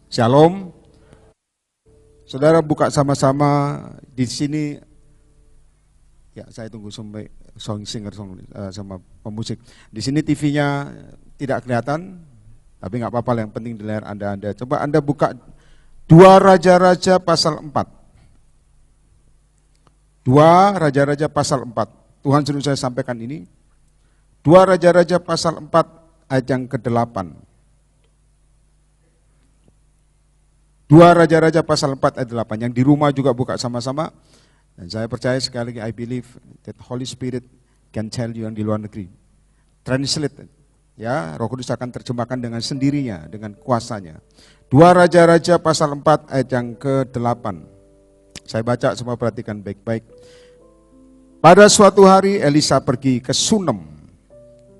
Shalom. Saudara buka sama-sama di sini. Ya, saya tunggu sampai sama pemusik. Di sini TV-nya tidak kelihatan, tapi nggak apa-apa, yang penting di layar Anda. Coba Anda buka 2 Raja-Raja pasal 4. 2 Raja-Raja pasal 4. Tuhan suruh saya sampaikan ini. 2 Raja-Raja pasal 4 ayat yang ke-8. 2 Raja-Raja pasal 4 ayat 8. Yang di rumah juga buka sama-sama. Dan saya percaya sekali lagi, I believe that Holy Spirit can tell you yang di luar negeri. Translate. Ya, Roh Kudus akan terjemahkan dengan sendirinya, dengan kuasanya. 2 Raja-Raja pasal 4 ayat yang ke-8. Saya baca, semua perhatikan baik-baik. Pada suatu hari Elisa pergi ke Sunem.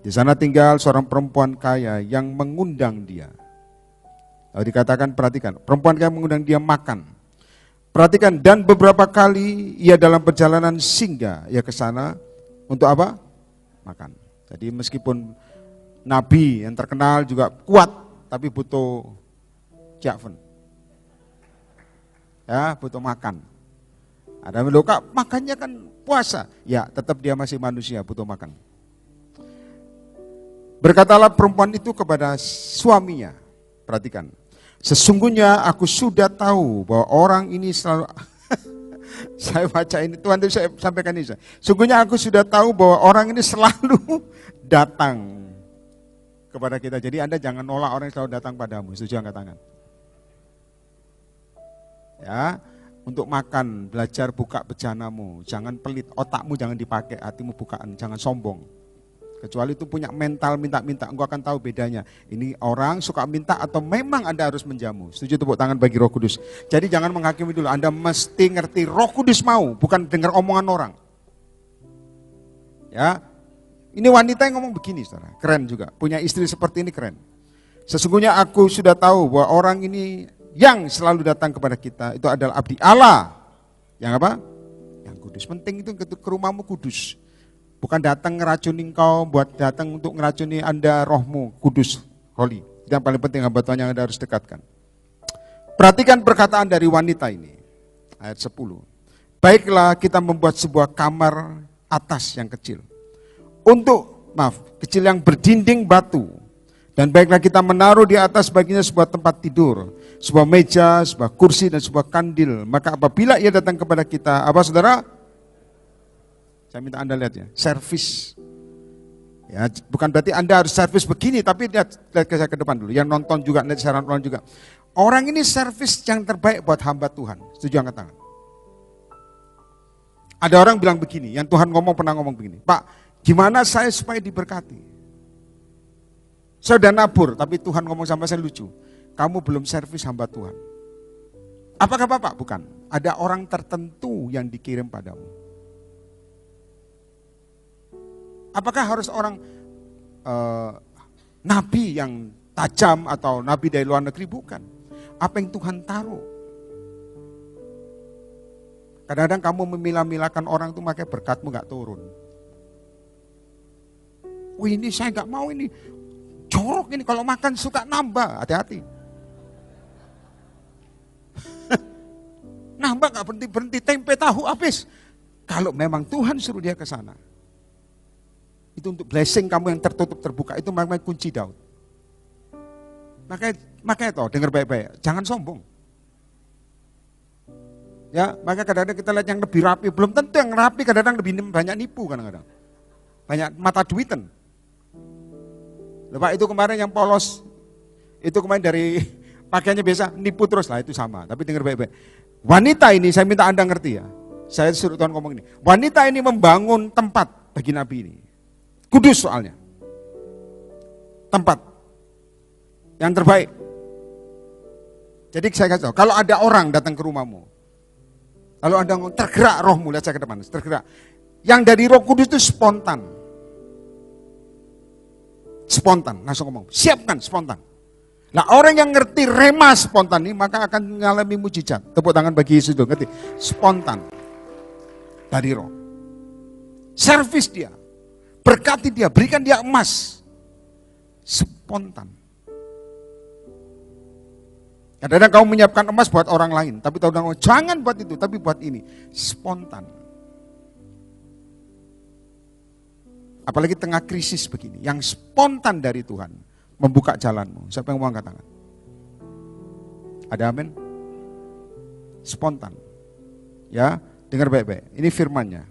Di sana tinggal seorang perempuan kaya yang mengundang dia. Lalu dikatakan, perhatikan, perempuan kaya mengundang dia makan. Perhatikan, dan beberapa kali ia dalam perjalanan singgah ia ke sana untuk apa? Makan. Jadi meskipun nabi yang terkenal juga kuat, tapi butuh jafen. Ya, butuh makan. Ada yang bilang, makannya kan puasa. Ya, tetap dia masih manusia, butuh makan. Berkatalah perempuan itu kepada suaminya, perhatikan, sesungguhnya aku sudah tahu bahwa orang ini selalu saya baca ini, Tuhan itu saya sampaikan ini. Sesungguhnya aku sudah tahu bahwa orang ini selalu datang kepada kita. Jadi Anda jangan nolak orang yang selalu datang padamu. Setuju, angkat tangan. Ya, untuk makan, belajar buka bejanamu. Jangan pelit, otakmu jangan dipakai, hatimu bukaan, jangan sombong. Kecuali itu punya mental minta-minta, engkau akan tahu bedanya. Ini orang suka minta atau memang Anda harus menjamu. Setuju, tepuk tangan bagi Roh Kudus. Jadi jangan menghakimi dulu, Anda mesti ngerti Roh Kudus mau, bukan dengar omongan orang. Ya, ini wanita yang ngomong begini, saudara, keren juga. Punya istri seperti ini keren. Sesungguhnya aku sudah tahu bahwa orang ini yang selalu datang kepada kita itu adalah abdi Allah. Yang apa? Yang kudus. Penting itu ke rumahmu kudus. Bukan datang ngeracuni engkau, buat datang untuk ngeracuni Anda rohmu, kudus, holy. Yang paling penting hamba Tuhan yang Anda harus dekatkan. Perhatikan perkataan dari wanita ini. Ayat 10. Baiklah kita membuat sebuah kamar atas yang kecil. Kecil yang berdinding batu. Dan baiklah kita menaruh di atas baginya sebuah tempat tidur. Sebuah meja, sebuah kursi dan sebuah kandil. Maka apabila ia datang kepada kita, apa saudara? Saya minta Anda lihat ya, servis. Ya, bukan berarti Anda harus servis begini, tapi lihat ke saya ke depan dulu. Yang nonton juga, lihat siaran online juga. Orang ini servis yang terbaik buat hamba Tuhan. Setuju, angkat tangan. Ada orang bilang begini, yang Tuhan pernah ngomong begini, Pak, gimana saya supaya diberkati? Saya udah nabur, tapi Tuhan ngomong sama saya lucu. Kamu belum servis hamba Tuhan. Apakah Bapak? Bukan. Ada orang tertentu yang dikirim padamu. Apakah harus orang nabi yang tajam atau nabi dari luar negeri? Bukan. Apa yang Tuhan taruh. Kadang-kadang kamu memilah-milahkan orang itu, makanya berkatmu gak turun. Wih, ini saya gak mau, ini jorok ini, kalau makan suka nambah, hati-hati. Nambah gak berhenti-berhenti, tempe tahu habis. Kalau memang Tuhan suruh dia ke sana, itu untuk blessing kamu yang tertutup terbuka, itu makanya kunci Daud. Makanya toh, dengar baik-baik, jangan sombong. Ya, makanya kadang-kadang kita lihat yang lebih rapi, belum tentu yang rapi, kadang-kadang lebih banyak nipu kadang-kadang. Banyak mata duitan. Lepas itu kemarin yang polos, itu kemarin dari pakaiannya biasa, nipu terus lah, itu sama. Tapi dengar baik-baik. Wanita ini, saya minta Anda ngerti ya. Saya suruh Tuhan ngomong ini. Wanita ini membangun tempat bagi nabi ini. Kudus soalnya. Tempat yang terbaik. Jadi saya kasih tahu, kalau ada orang datang ke rumahmu, lalu Anda tergerak rohmu, lihat saya ke depan, tergerak. Yang dari Roh Kudus itu spontan. Spontan, langsung ngomong, siapkan spontan. Nah, orang yang ngerti rema spontan ini maka akan mengalami mujizat. Tepuk tangan bagi Yesus dong, ngerti? Spontan. Dari roh. Servis dia. Berkati dia, berikan dia emas. Spontan. Kadang-kadang kamu menyiapkan emas buat orang lain, tapi tahu jangan buat itu, tapi buat ini. Spontan. Apalagi tengah krisis begini, yang spontan dari Tuhan membuka jalanmu. Siapa yang mau angkat tangan? Ada amin? Spontan. Ya, dengar baik-baik. Ini firman-Nya.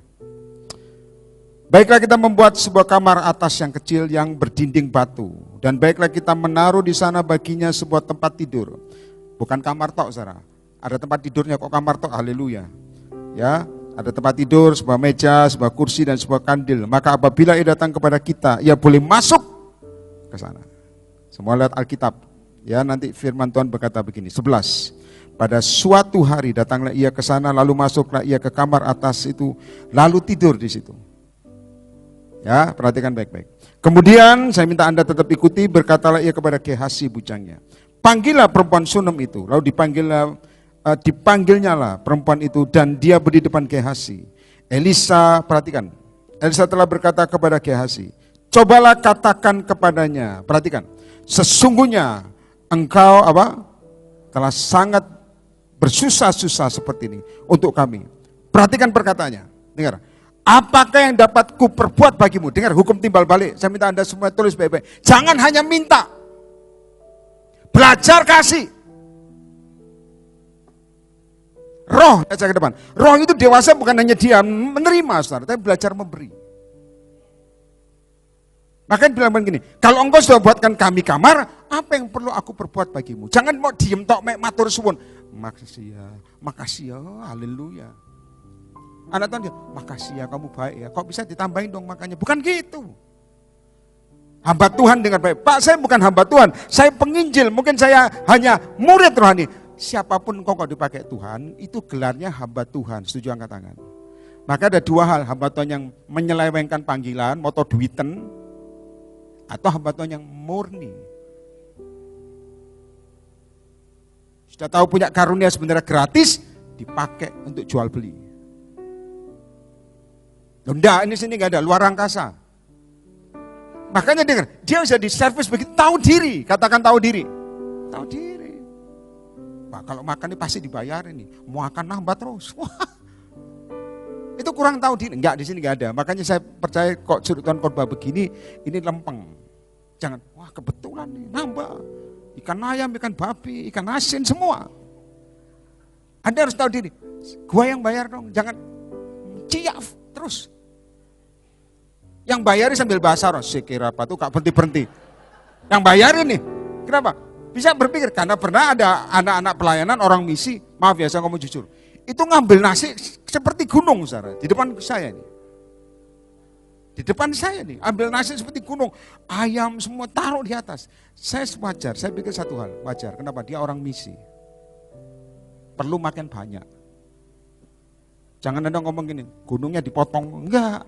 Baiklah kita membuat sebuah kamar atas yang kecil yang berdinding batu, dan baiklah kita menaruh di sana baginya sebuah tempat tidur. Bukan kamar tok, saudara. Ada tempat tidurnya kok kamar tok, haleluya. Ya, ada tempat tidur, sebuah meja, sebuah kursi dan sebuah kandil. Maka apabila ia datang kepada kita, ia boleh masuk ke sana. Semua lihat Alkitab. Ya, nanti firman Tuhan berkata begini, 11. Pada suatu hari datanglah ia ke sana, lalu masuklah ia ke kamar atas itu, lalu tidur di situ. Ya, perhatikan baik-baik. Kemudian saya minta Anda tetap ikuti, berkatalah ia kepada Gehasi bujangnya, panggillah perempuan Sunem itu. Lalu dipanggilnya lah perempuan itu, dan dia berdiri depan Gehasi. Elisa, perhatikan, Elisa telah berkata kepada Gehasi, cobalah katakan kepadanya, perhatikan, sesungguhnya engkau telah sangat bersusah-susah seperti ini untuk kami. Perhatikan perkataannya, dengar. Apakah yang dapat ku perbuat bagimu? Dengar, hukum timbal balik. Saya minta Anda semua tulis baik-baik. Jangan hanya minta. Belajar kasih. Roh, aja ke depan. Roh itu dewasa bukan hanya dia menerima, saudara, tapi belajar memberi. Makanya bilang begini, kalau engkau sudah buatkan kami kamar, apa yang perlu aku perbuat bagimu? Jangan mau diem tok mek matur suwun. Makasih ya, haleluya. Anak Tuhan dia, makasih ya kamu baik ya. Kok bisa ditambahin dong makanya? Bukan gitu. Hamba Tuhan dengan baik. Pak, saya bukan hamba Tuhan, saya penginjil. Mungkin saya hanya murid rohani. Siapapun engkau kalau dipakai Tuhan, itu gelarnya hamba Tuhan. Setuju, angkat tangan. Maka ada dua hal, hamba Tuhan yang menyelewengkan panggilan, moto duiten, atau hamba Tuhan yang murni. Sudah tahu punya karunia sebenarnya gratis, dipakai untuk jual beli. Enggak, ini sini enggak ada, luar angkasa. Makanya dengar, dia bisa diservis begitu, tahu diri, katakan tahu diri. Tahu diri. Pak, kalau makan ini pasti dibayar ini, mau akan nambah terus. Wah. Itu kurang tahu diri. Enggak, di sini enggak ada. Makanya saya percaya kok sudut Tuhan khotbah begini, ini lempeng. Jangan, wah kebetulan nih, nambah. Ikan ayam, ikan babi, ikan asin, semua. Anda harus tahu diri. Gua yang bayar dong, jangan ciaf terus. Yang bayar sambil bahasa roh, sekira apa tuh gak berhenti-berhenti. Yang bayar ini, kenapa? Bisa berpikir, karena pernah ada anak-anak pelayanan, orang misi, maaf ya saya ngomong jujur. Itu ngambil nasi seperti gunung, saudara, di depan saya nih. Di depan saya nih, ambil nasi seperti gunung, ayam semua taruh di atas. Saya wajar, saya pikir satu hal, wajar. Kenapa? Dia orang misi. Perlu makan banyak. Jangan Anda ngomong gini, gunungnya dipotong, enggak.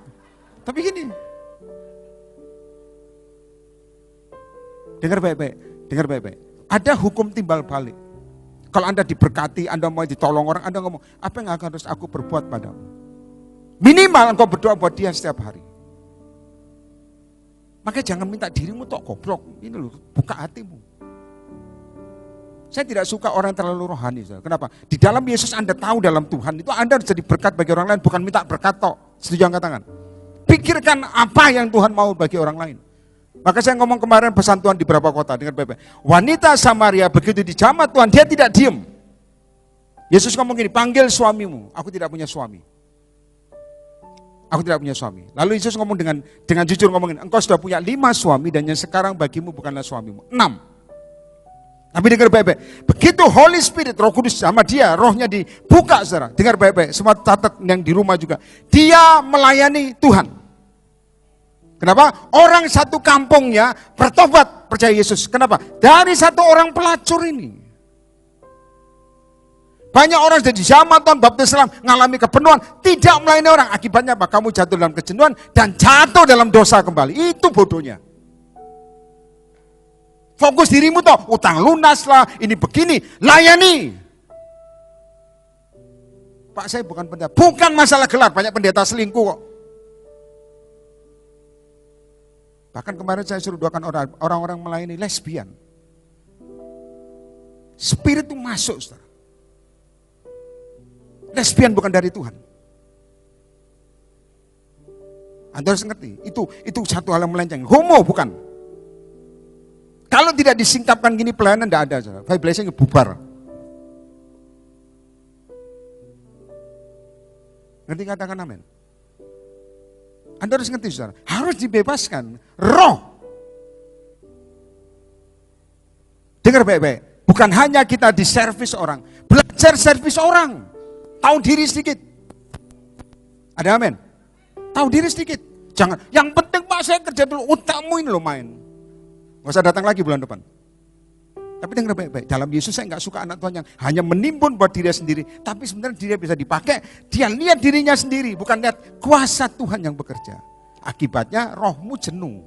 Tapi gini, dengar baik-baik. Ada hukum timbal balik. Kalau Anda diberkati, Anda mau ditolong orang, Anda ngomong, apa yang harus aku berbuat padamu? Minimal engkau berdoa buat dia setiap hari. Makanya jangan minta dirimu tok goblok. Ini loh, buka hatimu. Saya tidak suka orang yang terlalu rohani. Kenapa? Di dalam Yesus Anda tahu dalam Tuhan, itu Anda harus jadi berkat bagi orang lain, bukan minta berkat tok. Setuju, angkat tangan. Pikirkan apa yang Tuhan mau bagi orang lain. Maka saya ngomong kemarin pesan Tuhan di beberapa kota, dengar baik-baik. Wanita Samaria begitu dijamah Tuhan, dia tidak diem. Yesus ngomong gini, panggil suamimu. Aku tidak punya suami. Aku tidak punya suami. Lalu Yesus ngomong dengan jujur ngomongin, engkau sudah punya 5 suami dan yang sekarang bagimu bukanlah suamimu. 6. Tapi dengar baik-baik. Begitu Holy Spirit, Roh Kudus sama dia, rohnya dibuka, saudara. Dengar baik-baik. Semua catat yang di rumah juga. Dia melayani Tuhan. Kenapa? Orang satu kampungnya bertobat percaya Yesus. Kenapa? Dari satu orang pelacur ini. Banyak orang jadi zaman Tuhan baptis Islam mengalami kepenuhan, tidak melayani orang. Akibatnya apa? Kamu jatuh dalam kejenuhan dan jatuh dalam dosa kembali. Itu bodohnya. Fokus dirimu toh, utang lunas lah, ini begini, layani. Pak, saya bukan pendeta. Bukan masalah gelar, banyak pendeta selingkuh kok. Bahkan kemarin saya suruh doakan orang-orang melayani lesbian. Spirit itu masuk, saudara. Lesbian bukan dari Tuhan. Anda harus ngerti, itu satu hal yang melenceng. Homo bukan. Kalau tidak disingkapkan gini pelayanan tidak ada, saudara. Vibrasinya bubar. Ngerti katakan amin? Anda harus ngerti, saudara. Harus dibebaskan. Roh. Dengar baik-baik. Bukan hanya kita diservis orang. Belajar servis orang. Tahu diri sedikit. Ada amin? Tahu diri sedikit. Jangan. Yang penting Pak saya kerja dulu. Otakmu ini loh main. Gak usah datang lagi bulan depan. Tapi dengar baik-baik. Dalam Yesus saya gak suka anak Tuhan yang hanya menimbun buat dirinya sendiri. Tapi sebenarnya dia bisa dipakai. Dia lihat dirinya sendiri. Bukan lihat kuasa Tuhan yang bekerja. Akibatnya rohmu jenuh.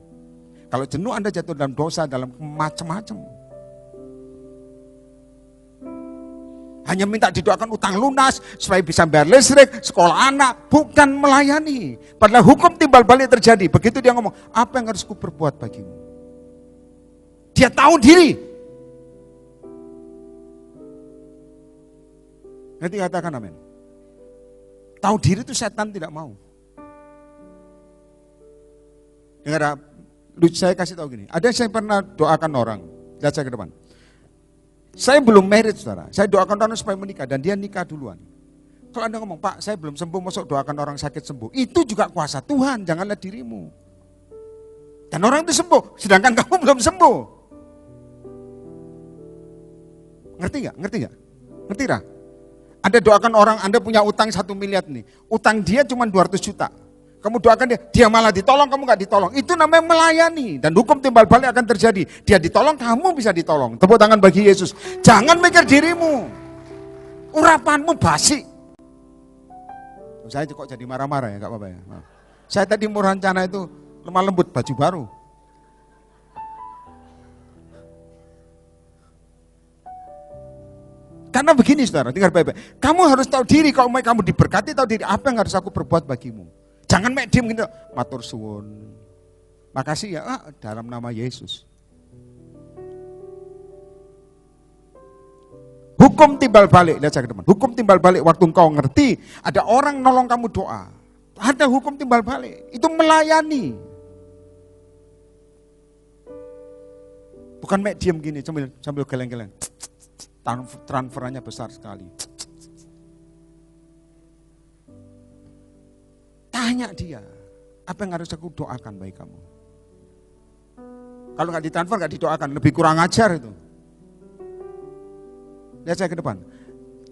Kalau jenuh Anda jatuh dalam dosa, dalam macam-macam. Hanya minta didoakan utang lunas supaya bisa bayar listrik, sekolah anak, bukan melayani. Padahal hukum timbal balik terjadi. Begitu dia ngomong, apa yang harus ku perbuat bagimu? Dia tahu diri. Nanti katakan amin. Tahu diri itu setan tidak mau. Dengar, saya kasih tahu gini. Ada yang saya pernah doakan orang. Lihat saya ke depan. Saya belum married, saudara. Saya doakan orang supaya menikah dan dia nikah duluan. Kalau Anda ngomong, Pak, saya belum sembuh, masuk doakan orang sakit sembuh. Itu juga kuasa Tuhan, jangan lihat dirimu. Dan orang itu sembuh, sedangkan kamu belum sembuh. Ngerti gak? Ngerti gak? Ngerti gak? Anda doakan orang, Anda punya utang 1 miliar nih. Utang dia cuma 200 juta. Kamu doakan dia malah ditolong, kamu gak ditolong. Itu namanya melayani. Dan hukum timbal balik akan terjadi. Dia ditolong, kamu bisa ditolong. Tepuk tangan bagi Yesus. Jangan mikir dirimu. Urapanmu basi. Saya kok jadi marah-marah ya, gak apa-apa ya. Saya tadi mau rencana itu lemah lembut, baju baru. Karena begini saudara, dengar baik-baik. Kamu harus tahu diri, kalau kamu diberkati, tahu diri, apa yang harus aku perbuat bagimu. Jangan mek diem gitu, matur suwun. Makasih ya, dalam nama Yesus. Hukum timbal balik, lihat saya ke depan. Hukum timbal balik waktu engkau ngerti, ada orang nolong kamu doa. Ada hukum timbal balik, itu melayani. Bukan mek diem gini, sambil geleng-geleng. Transferannya besar sekali. Tanya dia, apa yang harus aku doakan bagi kamu? Kalau nggak ditransfer, nggak didoakan, lebih kurang ajar itu. Lihat saya ke depan.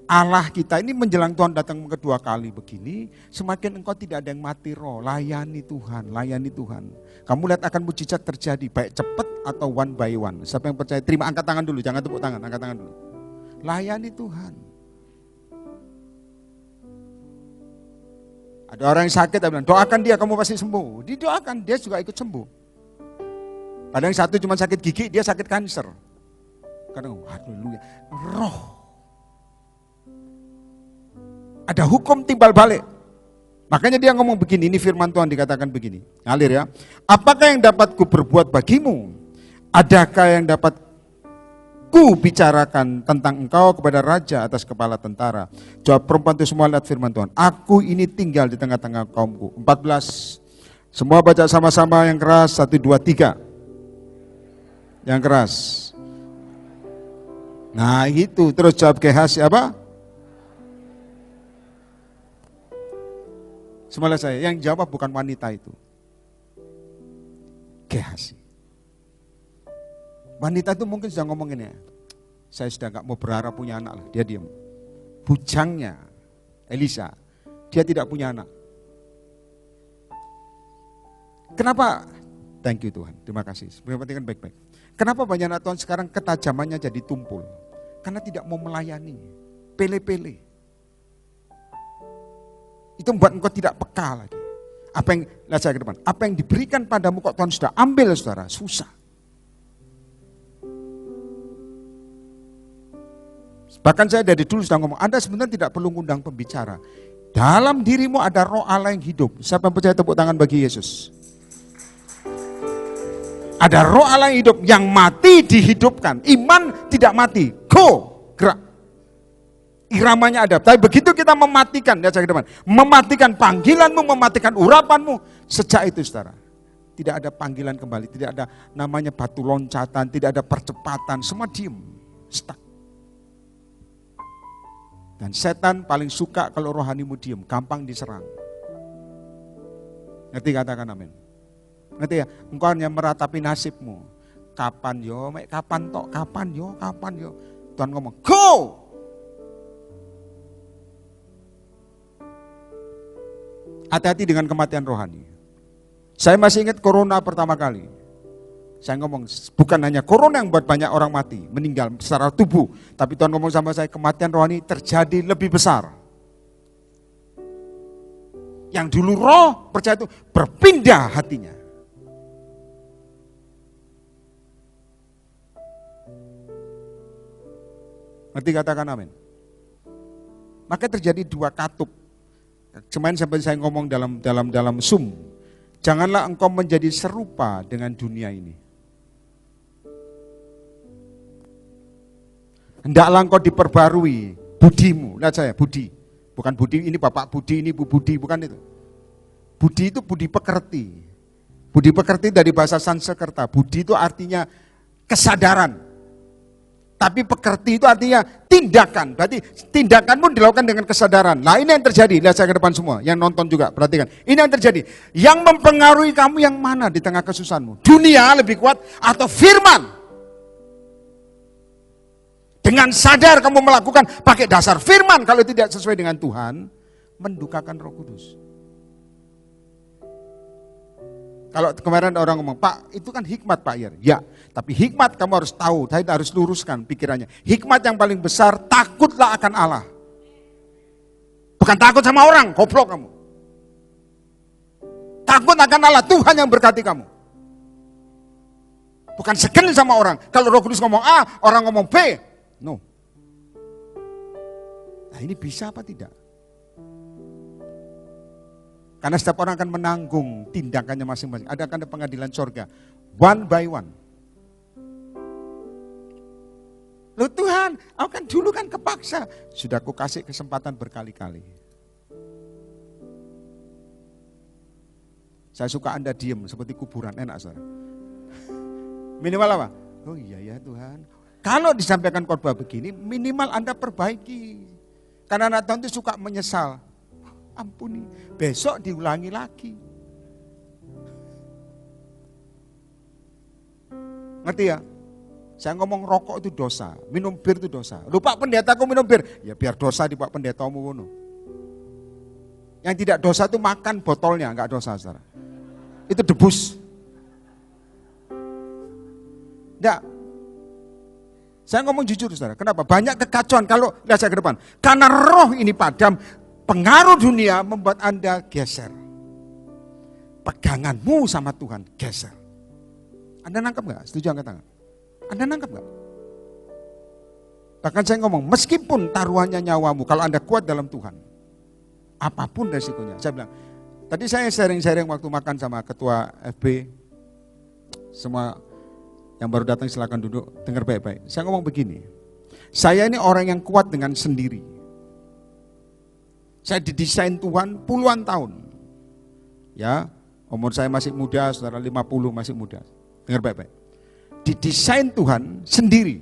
Allah kita ini menjelang Tuhan datang kedua kali begini, semakin engkau tidak ada yang mati roh, layani Tuhan, layani Tuhan. Kamu lihat akan mujizat terjadi, baik cepat atau one by one. Siapa yang percaya, terima, angkat tangan dulu, jangan tepuk tangan, angkat tangan dulu. Layani Tuhan. Ada orang yang sakit, dia bilang, doakan dia, kamu pasti sembuh. Didoakan, dia juga ikut sembuh. Padahal yang satu cuma sakit gigi, dia sakit kanker. Kadang, haleluya, roh. Ada hukum timbal balik. Makanya dia ngomong begini, ini firman Tuhan dikatakan begini. Ngalir ya. Apakah yang dapat ku berbuat bagimu? Adakah yang dapat ku bicarakan tentang engkau kepada raja atas kepala tentara? Jawab perempuan itu semua, lihat firman Tuhan. Aku ini tinggal di tengah-tengah kaumku. 14. Semua baca sama-sama yang keras. 1, 2, 3. Yang keras. Nah itu, terus jawab Gehazi apa? Semua saya, yang jawab bukan wanita itu. Gehazi. Wanita itu mungkin sudah ngomongin ya, saya sudah gak mau berharap punya anak lah, dia diam. Bujangnya Elisa, dia tidak punya anak. Kenapa? Thank you Tuhan, terima kasih. Perhatikan baik-baik. Kenapa banyak anak Tuhan sekarang ketajamannya jadi tumpul? Karena tidak mau melayani, pele-pele. Itu membuat engkau tidak peka lagi. Apa yang, lihat saya ke depan, apa yang diberikan padamu kok Tuhan sudah ambil saudara, susah. Bahkan saya dari dulu sudah ngomong, Anda sebenarnya tidak perlu ngundang pembicara. Dalam dirimu ada roh Allah yang hidup. Siapa yang percaya, tepuk tangan bagi Yesus. Ada roh Allah yang hidup, yang mati dihidupkan. Iman tidak mati, go, gerak. Iramanya ada. Tapi begitu kita mematikan, lihat saya ke depan, mematikan panggilanmu, mematikan urapanmu, sejak itu saudara, tidak ada panggilan kembali, tidak ada namanya batu loncatan, tidak ada percepatan, semua diem, stuck. Dan setan paling suka kalau rohanimu diem, gampang diserang. Ngerti, katakan amin. Ngerti ya? Engkau hanya meratapi nasibmu. Kapan yo, kapan tok, kapan yo. Tuhan ngomong, go! Hati-hati dengan kematian rohani. Saya masih ingat corona pertama kali. Saya ngomong, bukan hanya corona yang buat banyak orang mati, meninggal secara tubuh. Tapi Tuhan ngomong sama saya, kematian rohani terjadi lebih besar. Yang dulu roh percaya itu berpindah hatinya. Ngerti, katakan amin. Maka terjadi dua katup. Kemarin sampai saya ngomong dalam Zoom. Janganlah engkau menjadi serupa dengan dunia ini. Hendaklah engkau diperbarui budimu. Lihat saya, budi. Bukan budi, ini Bapak Budi, ini Bu Budi, bukan itu. Budi itu budi pekerti. Budi pekerti dari bahasa Sanskerta. Budi itu artinya kesadaran. Tapi pekerti itu artinya tindakan. Berarti tindakanmu dilakukan dengan kesadaran. Nah ini yang terjadi. Lihat saya ke depan semua. Yang nonton juga, perhatikan. Ini yang terjadi. Yang mempengaruhi kamu yang mana di tengah kesusahanmu? Dunia lebih kuat atau firman? Dengan sadar kamu melakukan pakai dasar firman. Kalau tidak sesuai dengan Tuhan, mendukakan Roh Kudus. Kalau kemarin orang ngomong, Pak itu kan hikmat Pak Ir. Ya, tapi hikmat kamu harus tahu, saya harus luruskan pikirannya. Hikmat yang paling besar, takutlah akan Allah. Bukan takut sama orang, goblok kamu. Takut akan Allah, Tuhan yang berkati kamu. Bukan segen sama orang. Kalau Roh Kudus ngomong A, orang ngomong B. No. Nah ini bisa apa tidak? Karena setiap orang akan menanggung tindakannya masing-masing. Ada akan ada pengadilan sorga. One by one. Loh Tuhan, aku kan dulu kan kepaksa. Sudah aku kasih kesempatan berkali-kali. Saya suka Anda diem seperti kuburan, enak saudara. Minimal apa? Oh iya ya Tuhan. Kalau disampaikan khotbah begini, minimal Anda perbaiki. Karena anak Tuhan itu suka menyesal. Ampuni, besok diulangi lagi. Ngerti ya? Saya ngomong rokok itu dosa, minum bir itu dosa. Lupa pendetaku minum bir, ya biar dosa di Pak Pendetamu ngono. Yang tidak dosa itu makan botolnya, enggak dosa saudara. Itu debus. Enggak. Saya ngomong jujur saudara, kenapa? Banyak kekacauan kalau, lihat saya ke depan. Karena roh ini padam, pengaruh dunia membuat Anda geser. Peganganmu sama Tuhan geser. Anda nangkap gak? Setuju angkat tangan? Anda nangkap gak? Bahkan saya ngomong, meskipun taruhannya nyawamu, kalau Anda kuat dalam Tuhan, apapun resikonya. Saya bilang, tadi saya sharing-sharing waktu makan sama ketua FB, semua yang baru datang silakan duduk, dengar baik-baik. Saya ngomong begini, saya ini orang yang kuat dengan sendiri. Saya didesain Tuhan puluhan tahun. Ya, umur saya masih muda, saudara 50 masih muda. Dengar baik-baik. Didesain Tuhan sendiri.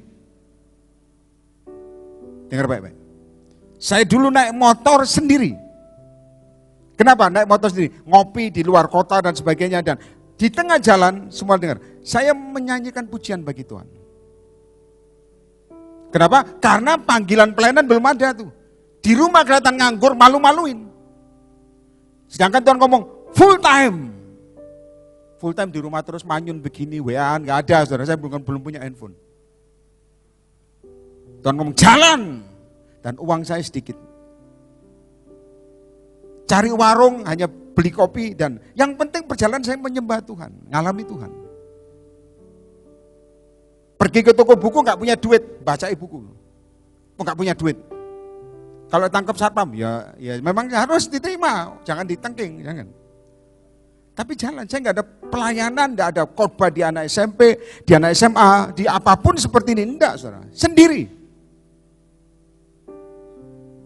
Dengar baik-baik. Saya dulu naik motor sendiri. Kenapa naik motor sendiri? Ngopi di luar kota dan sebagainya. Dan di tengah jalan, semua dengar. Saya menyanyikan pujian bagi Tuhan. Kenapa? Karena panggilan pelayanan belum ada tuh. Di rumah kelihatan nganggur, malu-maluin. Sedangkan Tuhan ngomong full time. Full time di rumah terus manyun begini, WA-an, gak ada saudara, saya belum punya handphone. Tuhan ngomong jalan. Dan uang saya sedikit. Cari warung, hanya beli kopi. Dan yang penting perjalanan saya menyembah Tuhan, ngalami Tuhan. Pergi ke toko buku gak punya duit, baca buku. Gak punya duit. Kalau tangkap satpam, ya memang harus diterima, jangan ditengking, jangan. Tapi jalan, saya nggak ada pelayanan, nggak ada khotbah di anak SMP, di anak SMA, di apapun seperti ini, enggak saudara, sendiri.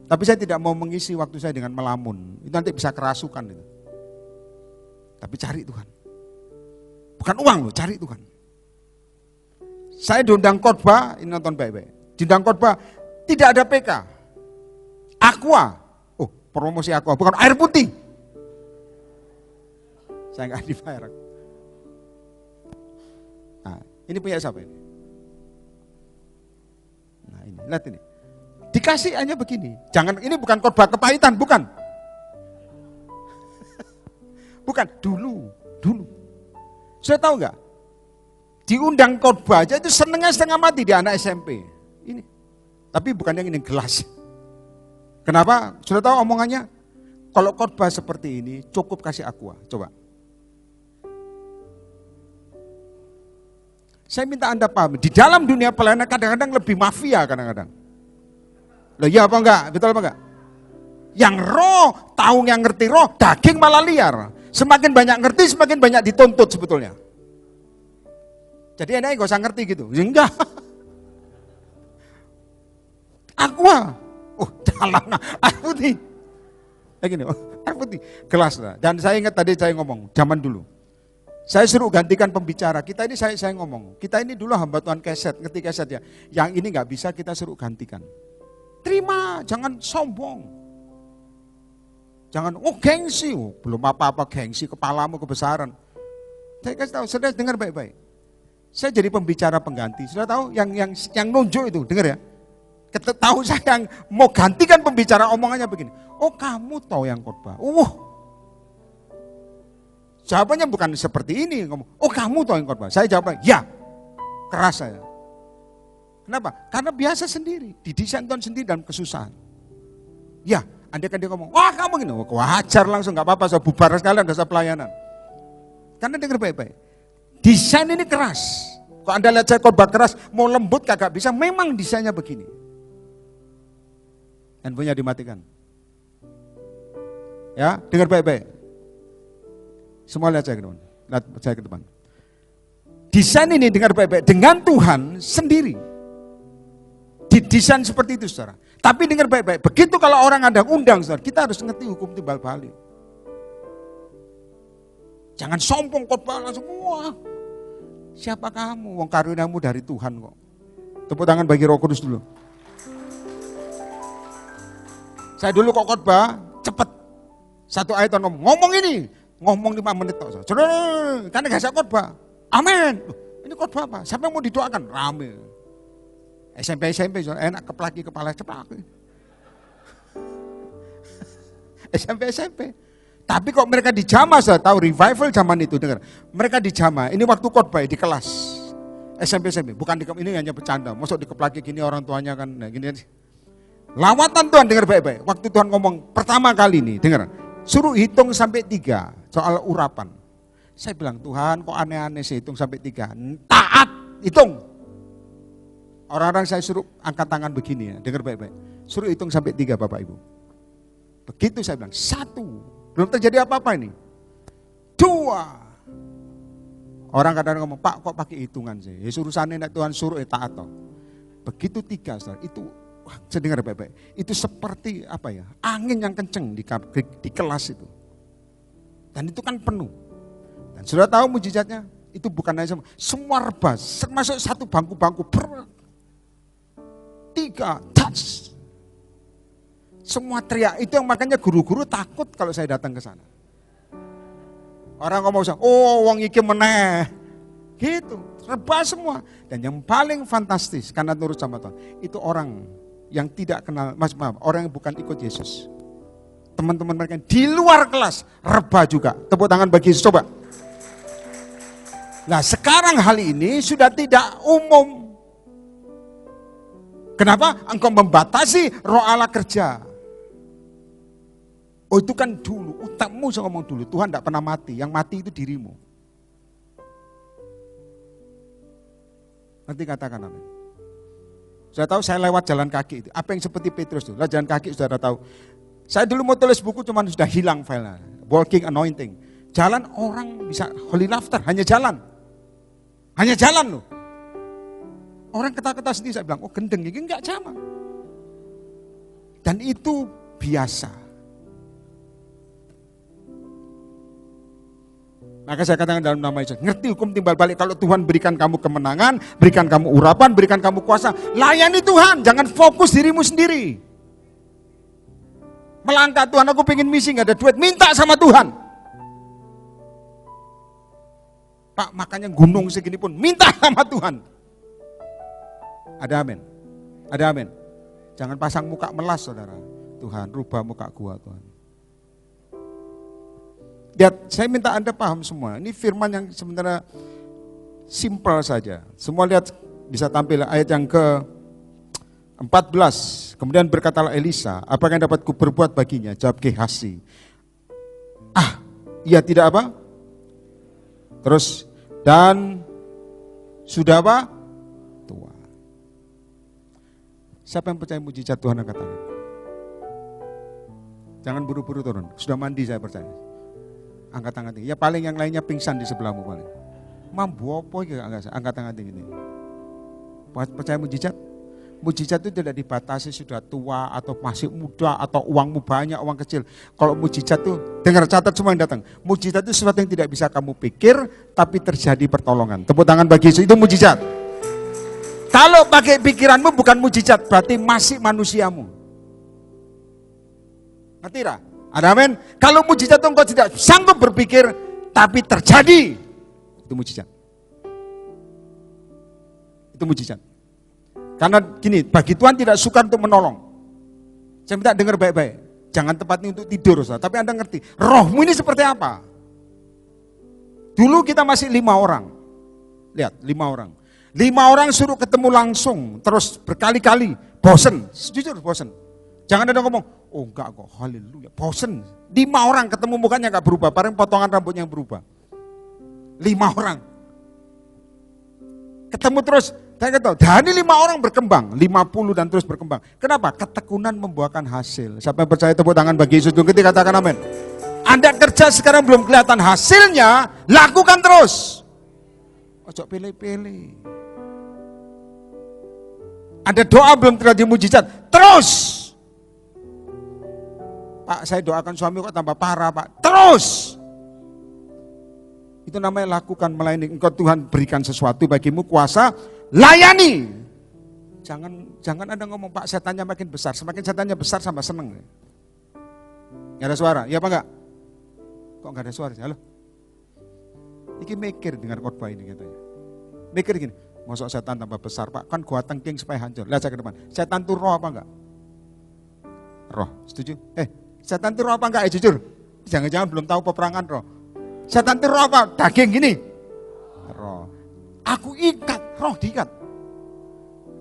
Tapi saya tidak mau mengisi waktu saya dengan melamun, itu nanti bisa kerasukan itu. Tapi cari Tuhan, bukan uang loh, cari Tuhan. Saya diundang khotbah, ini nonton baik-baik, diundang khotbah, tidak ada PK, Aqua, oh promosi Aqua, bukan air putih. Saya nggak dibayar. Nah, ini punya siapa ini? Nah ini, lihat ini. Dikasih hanya begini. Jangan, ini bukan khotbah kepahitan, bukan. Bukan, dulu. Saya tahu nggak? Diundang khotbah aja itu senengnya setengah mati di anak SMP. Ini. Tapi bukan yang ini, gelas. Kenapa? Sudah tahu omongannya? Kalau khotbah seperti ini, cukup kasih Aqua. Coba. Saya minta Anda paham, di dalam dunia pelayanan kadang-kadang lebih mafia kadang-kadang. Loh ya apa enggak? Betul apa enggak? Yang roh, tahu yang ngerti roh, daging malah liar. Semakin banyak ngerti, semakin banyak dituntut sebetulnya. Jadi enaknya gak usah ngerti gitu. Enggak. Aqua. Oh dalam air putih. Kayak gini, air putih. Gelas lah. Dan saya ingat tadi saya ngomong, zaman dulu. Saya suruh gantikan pembicara, kita ini saya ngomong, kita ini dulu hamba Tuhan keset, ngerti keset ya. Yang ini nggak bisa kita suruh gantikan. Terima, jangan sombong. Jangan, oh gengsi, oh, belum apa-apa gengsi, kepalamu kebesaran. Saya kasih tahu, saudara dengar baik-baik. Saya jadi pembicara pengganti, sudah tahu yang nunjuk itu, dengar ya. Tahu saya yang mau gantikan pembicara omongannya begini. Oh kamu tahu yang khotbah, jawabannya bukan seperti ini, oh kamu tahu yang khotbah. Saya jawab, ya, keras saya. Kenapa? Karena biasa sendiri, didesain Tuhan sendiri dalam kesusahan. Ya, andai kan dia ngomong, wah kamu gini, wajar langsung, gak apa-apa, saya bubar sekalian, gak usah pelayanan. Karena dengar baik-baik, desain ini keras. Kalau Anda lihat saya khotbah keras, mau lembut kagak bisa, memang desainnya begini. Handphonenya dimatikan. Ya, dengar baik-baik. Semua lihat saya ke depan. Lihat saya ke depan. Desain ini dengar baik-baik. Dengan Tuhan sendiri. Didesain seperti itu saudara. Tapi dengar baik-baik. Begitu kalau orang ada undang saudara. Kita harus ngerti hukum timbal balik. Jangan sombong khotbah langsung. Wah. Siapa kamu? Wong karuniamu dari Tuhan kok. Tepuk tangan bagi Roh Kudus dulu. Saya dulu kok khotbah cepet. Satu ayat ngomong ini. Ngomong 5 menit tok. Karena gak bisa khotbah. Amin. Ini khotbah apa? Siapa yang mau didoakan? Rame. SMP enak keplaki kepala cepak. SMP. Tapi kok mereka dijamah, saya tahu revival zaman itu dengar. Mereka dijamah. Ini waktu khotbah di kelas. SMP. Bukan ini hanya bercanda. Masuk dikeplaki gini orang tuanya kan gini. Lawatan Tuhan dengar baik-baik. Waktu Tuhan ngomong pertama kali ini, dengar. Suruh hitung sampai 3 soal urapan. Saya bilang, Tuhan kok aneh-aneh sih hitung sampai 3. Taat, hitung. Orang-orang saya suruh angkat tangan begini ya, dengar baik-baik. Suruh hitung sampai 3 Bapak Ibu. Begitu saya bilang, 1. Belum terjadi apa-apa ini. 2. Orang kadang ngomong, Pak kok pakai hitungan sih? Ya urusannya Tuhan suruh taat toh. Begitu 3 saudara, itu saya dengar baik-baik. Itu seperti apa ya? Angin yang kenceng di kelas itu. Dan itu kan penuh. Dan sudah tahu mujizatnya? Itu bukan hanya semua rebas, termasuk satu bangku-bangku berat. 3 touch. Semua teriak. Itu yang makanya guru-guru takut kalau saya datang ke sana. Orang ngomong, oh wong iki meneh. Gitu, rebas semua. Dan yang paling fantastis karena nurut sama Tuhan, itu orang yang tidak kenal, maaf, orang yang bukan ikut Yesus. Teman-teman mereka di luar kelas, rebah juga. Tepuk tangan bagi Yesus, coba. Nah sekarang hal ini sudah tidak umum. Kenapa? Engkau membatasi roh Allah kerja. Oh itu kan dulu, utakmu saya ngomong dulu, Tuhan tidak pernah mati, yang mati itu dirimu. Nanti katakan amin. Sudah tahu saya lewat jalan kaki itu. Apa yang seperti Petrus itu? Jalan kaki sudah tahu. Saya dulu mau tulis buku cuman sudah hilang filenya. Walking Anointing. Jalan orang bisa holy laughter, hanya jalan. Hanya jalan loh. Orang kata-kata sendiri, saya bilang, oh gendeng, ini enggak sama. Dan itu biasa. Maka saya katakan dalam nama Yesus, ngerti hukum timbal balik. Kalau Tuhan berikan kamu kemenangan, berikan kamu urapan, berikan kamu kuasa, layani Tuhan, jangan fokus dirimu sendiri. Melangkah, Tuhan aku pengen misi, gak ada duit, minta sama Tuhan. Pak, makanya gunung segini pun minta sama Tuhan. Ada amin? Ada amin? Jangan pasang muka melas, saudara. Tuhan, rubah muka gua, Tuhan. Lihat, saya minta Anda paham semua. Ini firman yang sebenarnya simple saja. Semua lihat, bisa tampil ayat yang ke-14. Kemudian berkatalah Elisa, apa yang dapat ku berbuat baginya? Jawab Gehazi. Ia tidak apa? Terus, dan sudah apa? Tua. Siapa yang percaya mujizat Tuhan angkat tangan? Jangan buru-buru turun. Sudah mandi saya percaya. Angkat tangan tinggi. Ya paling yang lainnya pingsan di sebelahmu paling. Mampu apa ya angkat tangan tinggi ini. Percaya mujizat? Mujizat itu tidak dibatasi sudah tua atau masih muda atau uangmu banyak, uang kecil. Kalau mujizat itu, dengar catat semua yang datang. Mujizat itu sesuatu yang tidak bisa kamu pikir, tapi terjadi pertolongan. Tepuk tangan bagi Yesus, itu mujizat. Kalau pakai pikiranmu bukan mujizat, berarti masih manusiamu. Ngerti tak? Ada amin? Kalau mujizat itu engkau tidak sanggup berpikir, tapi terjadi. Itu mujizat. Itu mujizat. Karena gini, bagi Tuhan tidak suka untuk menolong. Saya minta dengar baik-baik. Jangan tempatnya untuk tidur, saudara. Tapi Anda ngerti, rohmu ini seperti apa? Dulu kita masih 5 orang. Lihat, 5 orang. 5 orang suruh ketemu langsung, terus berkali-kali. Bosen, jujur bosen. Jangan ada ngomong, oh enggak kok, haleluya, bosen. 5 orang ketemu mukanya enggak berubah, paling potongan rambutnya yang berubah. 5 orang. Ketemu terus, saya kata, dari 5 orang berkembang, 50 dan terus berkembang. Kenapa? Ketekunan membuahkan hasil. Siapa yang percaya tepuk tangan bagi Yesus, ketika katakan amin. Anda kerja sekarang belum kelihatan hasilnya, lakukan terus. Ojo pilih-pilih. Ada doa belum terjadi mujizat, terus. Pak, saya doakan suami kok tambah parah, Pak. Terus. Itu namanya lakukan, melayani. Engkau Tuhan berikan sesuatu bagimu, kuasa, layani. Jangan Anda ngomong, Pak, setannya makin besar. Semakin setannya besar sama seneng. Gak ada suara, iya apa enggak? Kok gak ada suara? Halo? Ini mikir dengar khotbah ini katanya. Mikir gini, masuk setan tambah besar, Pak, kan gua tengking supaya hancur. Lihat saya ke depan, setan itu roh apa enggak? Roh, setuju? Setan itu roh apa enggak? Jujur, jangan-jangan belum tahu peperangan roh. Setan itu roh apa? Daging gini? Roh. Aku ikat, roh diikat.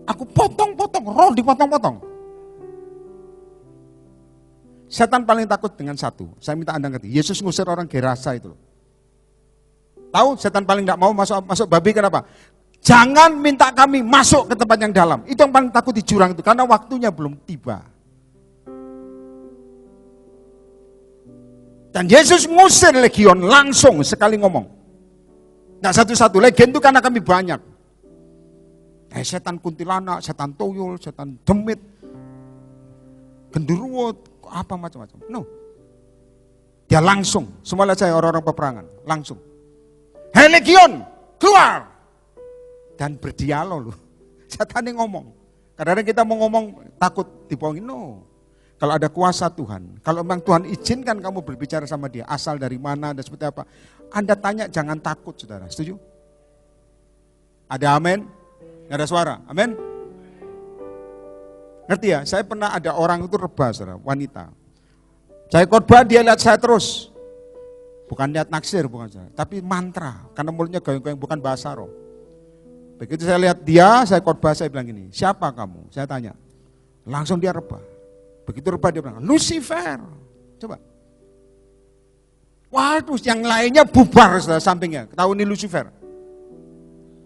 Aku potong-potong, roh dipotong-potong. Setan paling takut dengan satu. Saya minta Anda ngerti, Yesus ngusir orang Gerasa itu. Tahu setan paling enggak mau masuk babi kenapa? Jangan minta kami masuk ke tempat yang dalam. Itu yang paling takut di jurang itu, karena waktunya belum tiba. Dan Yesus ngusir legion langsung sekali ngomong. Nah satu-satu, legion itu karena kami banyak. Setan kuntilanak, setan tuyul, setan demit, genderuwo, apa macam-macam. No. Dia langsung, semua lihat saya orang-orang peperangan, langsung. Hei legion, keluar. Dan berdialog loh. Setan yang ngomong. Kadang-kadang kita mau ngomong takut dibohongin, no. Kalau ada kuasa Tuhan, kalau memang Tuhan izinkan kamu berbicara sama dia, asal dari mana dan seperti apa, Anda tanya jangan takut, saudara. Setuju? Ada amin? Gak ada suara, amin? Ngerti ya? Saya pernah ada orang itu rebah, saudara, wanita. Saya khotbah, dia lihat saya terus. Bukan lihat naksir, bukan saudara, tapi mantra, karena mulutnya goyang-goyang, bukan bahasa roh. Begitu saya lihat dia, saya khotbah, saya bilang gini, siapa kamu? Saya tanya. Langsung dia rebah. Begitu rebah dia bilang, Lucifer. Coba. Waduh, yang lainnya bubar sampingnya. Tahu ini Lucifer.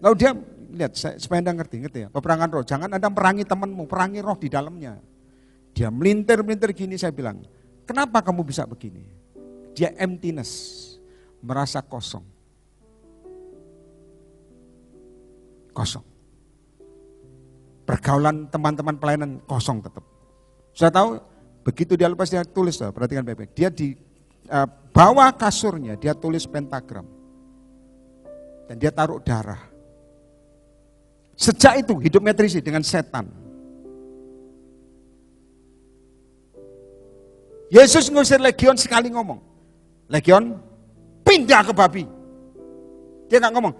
Lalu dia, lihat, supaya Anda ngerti ya. Peperangan roh, jangan Anda merangi temanmu, perangi roh di dalamnya. Dia melintir gini, saya bilang, kenapa kamu bisa begini? Dia emptiness. merasa kosong. Kosong. Pergaulan teman-teman pelayanan kosong tetap. Sudah tahu, begitu dia lepas dia tulis, perhatikan baik-baik. Dia di bawah kasurnya, dia tulis pentagram. Dan dia taruh darah. Sejak itu hidupnya terisi dengan setan. Yesus ngusir legion sekali ngomong. Legion pindah ke babi. Dia gak ngomong,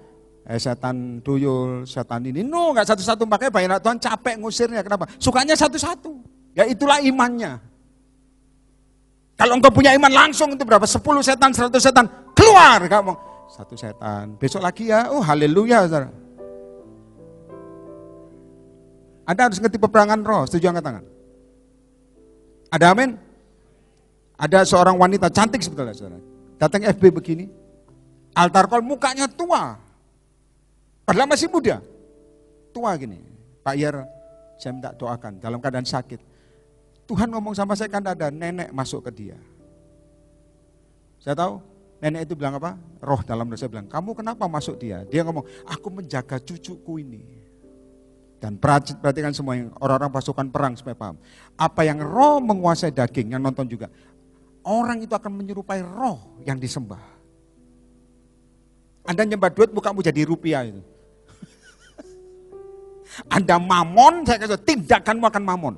setan tuyul, setan ini. No, gak satu-satu, makanya banyak anak Tuhan capek ngusirnya. Kenapa? Sukanya satu-satu. Ya itulah imannya. Kalau engkau punya iman langsung itu berapa? 10 setan, 100 setan, keluar. Kamu ngomong, 1 setan, besok lagi ya, oh haleluya. Saudara. Anda harus ngerti peperangan roh, setuju angkat tangan? Ada amin? Ada seorang wanita cantik sebetulnya, saudara. Datang FB begini, altar call mukanya tua. Padahal masih muda. Tua gini. Pak Yer, saya minta doakan dalam keadaan sakit. Tuhan ngomong sama saya kan ada nenek masuk ke dia. Saya tahu, nenek itu bilang apa? Roh dalam doa saya bilang, kamu kenapa masuk dia? Dia ngomong, aku menjaga cucuku ini. Dan perhatikan semua yang orang-orang pasukan perang supaya paham. Apa yang roh menguasai daging, yang nonton juga. Orang itu akan menyerupai roh yang disembah. Anda nyembah duit, mukamu jadi rupiah itu. Anda mamon, saya kata tindakanmu akan mamon.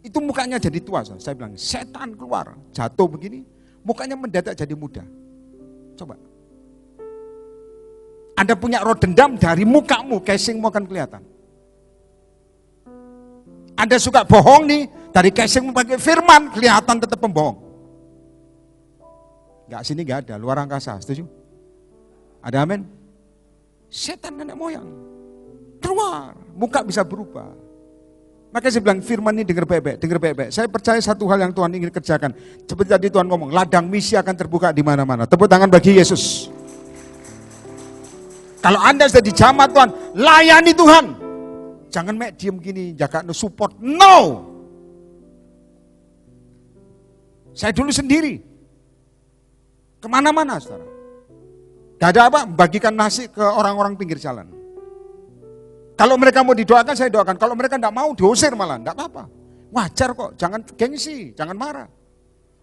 Itu mukanya jadi tua. Saya bilang, setan keluar, jatuh begini, mukanya mendadak jadi muda. Coba. Anda punya roh dendam dari mukamu, casingmu akan kelihatan. Anda suka bohong nih, dari casingmu pakai firman, kelihatan tetap pembohong. Enggak, sini enggak ada, luar angkasa, setuju? Ada amin? Setan nenek moyang, keluar, muka bisa berubah. Makanya saya bilang firman ini dengar baik-baik, dengar baik-baik. Saya percaya satu hal yang Tuhan ingin kerjakan. Seperti tadi Tuhan ngomong, ladang misi akan terbuka di mana-mana. Tepuk tangan bagi Yesus. Kalau Anda sudah dijamah Tuhan, layani Tuhan. Jangan diem gini, jaga support. No. Saya dulu sendiri. Kemana-mana, saudara. Gak ada apa, bagikan nasi ke orang-orang pinggir jalan. Kalau mereka mau didoakan, saya doakan. Kalau mereka tidak mau, diusir malah. Tidak apa-apa. Wajar kok, jangan gengsi, jangan marah.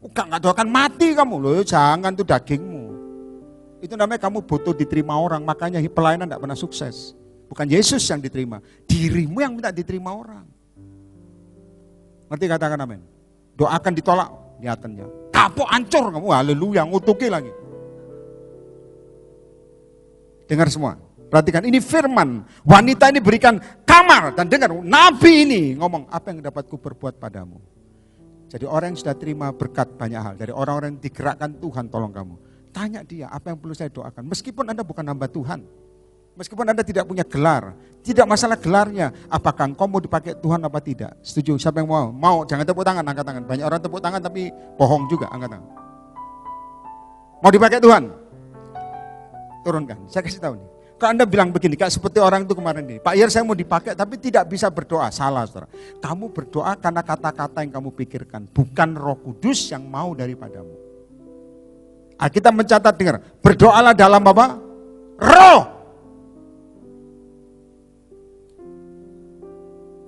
Enggak doakan, mati kamu. Loh, jangan, itu dagingmu. Itu namanya kamu butuh diterima orang, makanya pelayanan tidak pernah sukses. Bukan Yesus yang diterima, dirimu yang minta diterima orang. Ngerti katakan amin? Doakan ditolak, lihatannya. Kapok hancur kamu, haleluya, ngutuki lagi. Dengar semua, perhatikan ini firman. Wanita ini berikan kamar dan dengar, Nabi ini ngomong, apa yang dapat ku berbuat padamu. Jadi orang yang sudah terima berkat banyak hal, dari orang-orang yang digerakkan Tuhan tolong kamu. Tanya dia, apa yang perlu saya doakan. Meskipun Anda bukan hamba Tuhan, meskipun Anda tidak punya gelar, tidak masalah gelarnya, apakah engkau mau dipakai Tuhan apa tidak. Setuju? Siapa yang mau? Mau, jangan tepuk tangan, angkat tangan. Banyak orang tepuk tangan tapi bohong juga, angkat tangan. Mau dipakai Tuhan? Turunkan, saya kasih tahu nih. Kalau Anda bilang begini, kayak seperti orang itu kemarin ini, Pak Yer saya mau dipakai tapi tidak bisa berdoa. Salah, saudara. Kamu berdoa karena kata-kata yang kamu pikirkan, bukan Roh Kudus yang mau daripadamu. Kita mencatat, dengar, berdoalah dalam apa? Roh.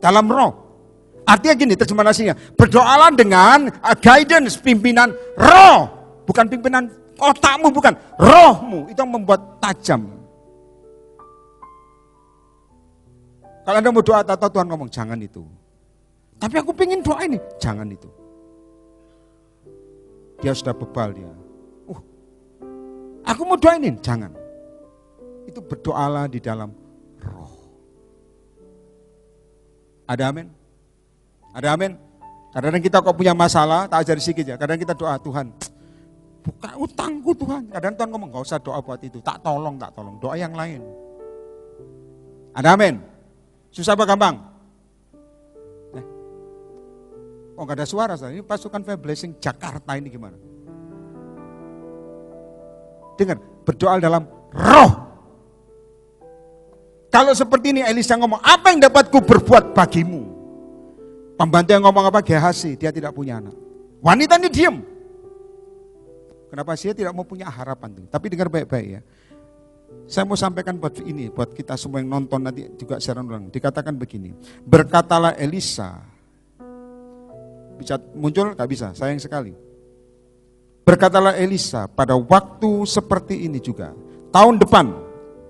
Dalam roh. Artinya gini, terjemahan aslinya, berdoalah dengan guidance, pimpinan roh. Bukan pimpinan otakmu, bukan. Rohmu, itu yang membuat tajam. Kalau Anda mau doa atau Tuhan ngomong, jangan itu. Tapi aku pengen doa ini, jangan itu. Dia sudah bebal dia. Aku mau doainin, jangan. Itu berdoalah di dalam roh. Ada amin? Ada amin? Kadang-kadang kita kok punya masalah, tak ajar sedikit ya. Kadang kita doa, Tuhan, buka utangku Tuhan. Kadang Tuhan ngomong, gak usah doa buat itu. Tak tolong, doa yang lain. Ada amin? Susah apa gampang? Oh gak ada suara, ini pasukan Fair Blessing Jakarta ini gimana? Dengar, berdoa dalam roh. Kalau seperti ini Elisa ngomong, apa yang dapat ku berbuat bagimu? Pembantu yang ngomong apa? Gehazi, dia tidak punya anak. Wanita ini diam. Kenapa dia tidak mau punya harapan tuh? Tapi dengar baik-baik ya. Saya mau sampaikan buat ini, buat kita semua yang nonton nanti juga siaran ulang. Dikatakan begini, berkatalah Elisa. Bisa muncul? Gak bisa, sayang sekali. Berkatalah Elisa, pada waktu seperti ini juga, tahun depan,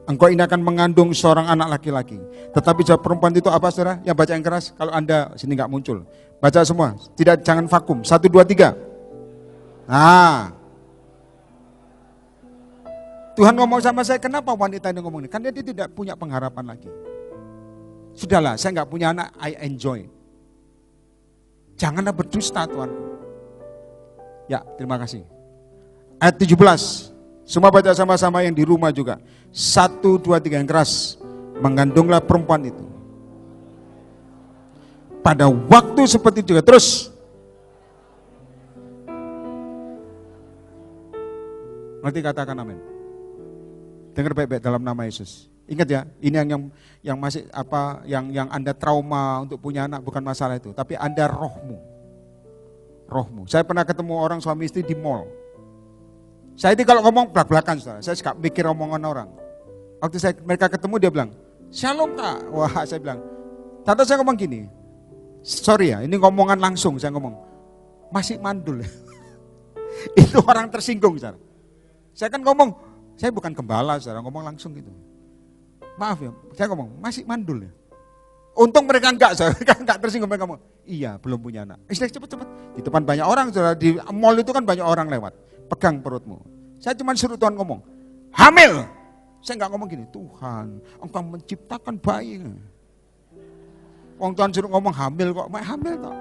engkau ini akan mengandung seorang anak laki-laki. Tetapi jawab perempuan itu apa saudara? Ya baca yang keras, kalau Anda sini gak muncul. Baca semua, jangan vakum. 1, 2, 3. Nah, Tuhan ngomong sama saya, kenapa wanita ini ngomong ini? Karena dia tidak punya pengharapan lagi. Sudahlah, saya nggak punya anak, I enjoy. Janganlah berdusta Tuhan. Ya, terima kasih. Ayat 17, semua baca sama-sama yang di rumah juga. 1, 2, 3 yang keras. Mengandunglah perempuan itu. Pada waktu seperti itu juga, terus. Nanti katakan amin. Dengar baik-baik dalam nama Yesus. Ingat ya, ini yang masih yang Anda trauma untuk punya anak bukan masalah itu, tapi Anda rohmu. Saya pernah ketemu orang suami istri di mall. Saya itu kalau ngomong belak-belakan, saudara. Saya suka mikir omongan orang. Waktu mereka ketemu dia bilang, "Shalom Kak." Wah, saya bilang, "Tante saya ngomong gini." Sorry ya, ini ngomongan langsung saya ngomong. Masih mandul. Itu orang tersinggung, saudara. Saya kan ngomong, saya bukan gembala, saudara, ngomong langsung gitu. Maaf ya, saya ngomong, masih mandul ya. Untung mereka enggak, saudara, enggak tersinggung, mereka ngomong, iya belum punya anak. Cepet-cepet, di depan banyak orang, saudara, di mall itu kan banyak orang lewat, pegang perutmu. Saya cuma suruh Tuhan ngomong, hamil. Saya enggak ngomong gini, Tuhan, Engkau menciptakan bayi. Wong Tuhan suruh ngomong hamil kok, hamil kok.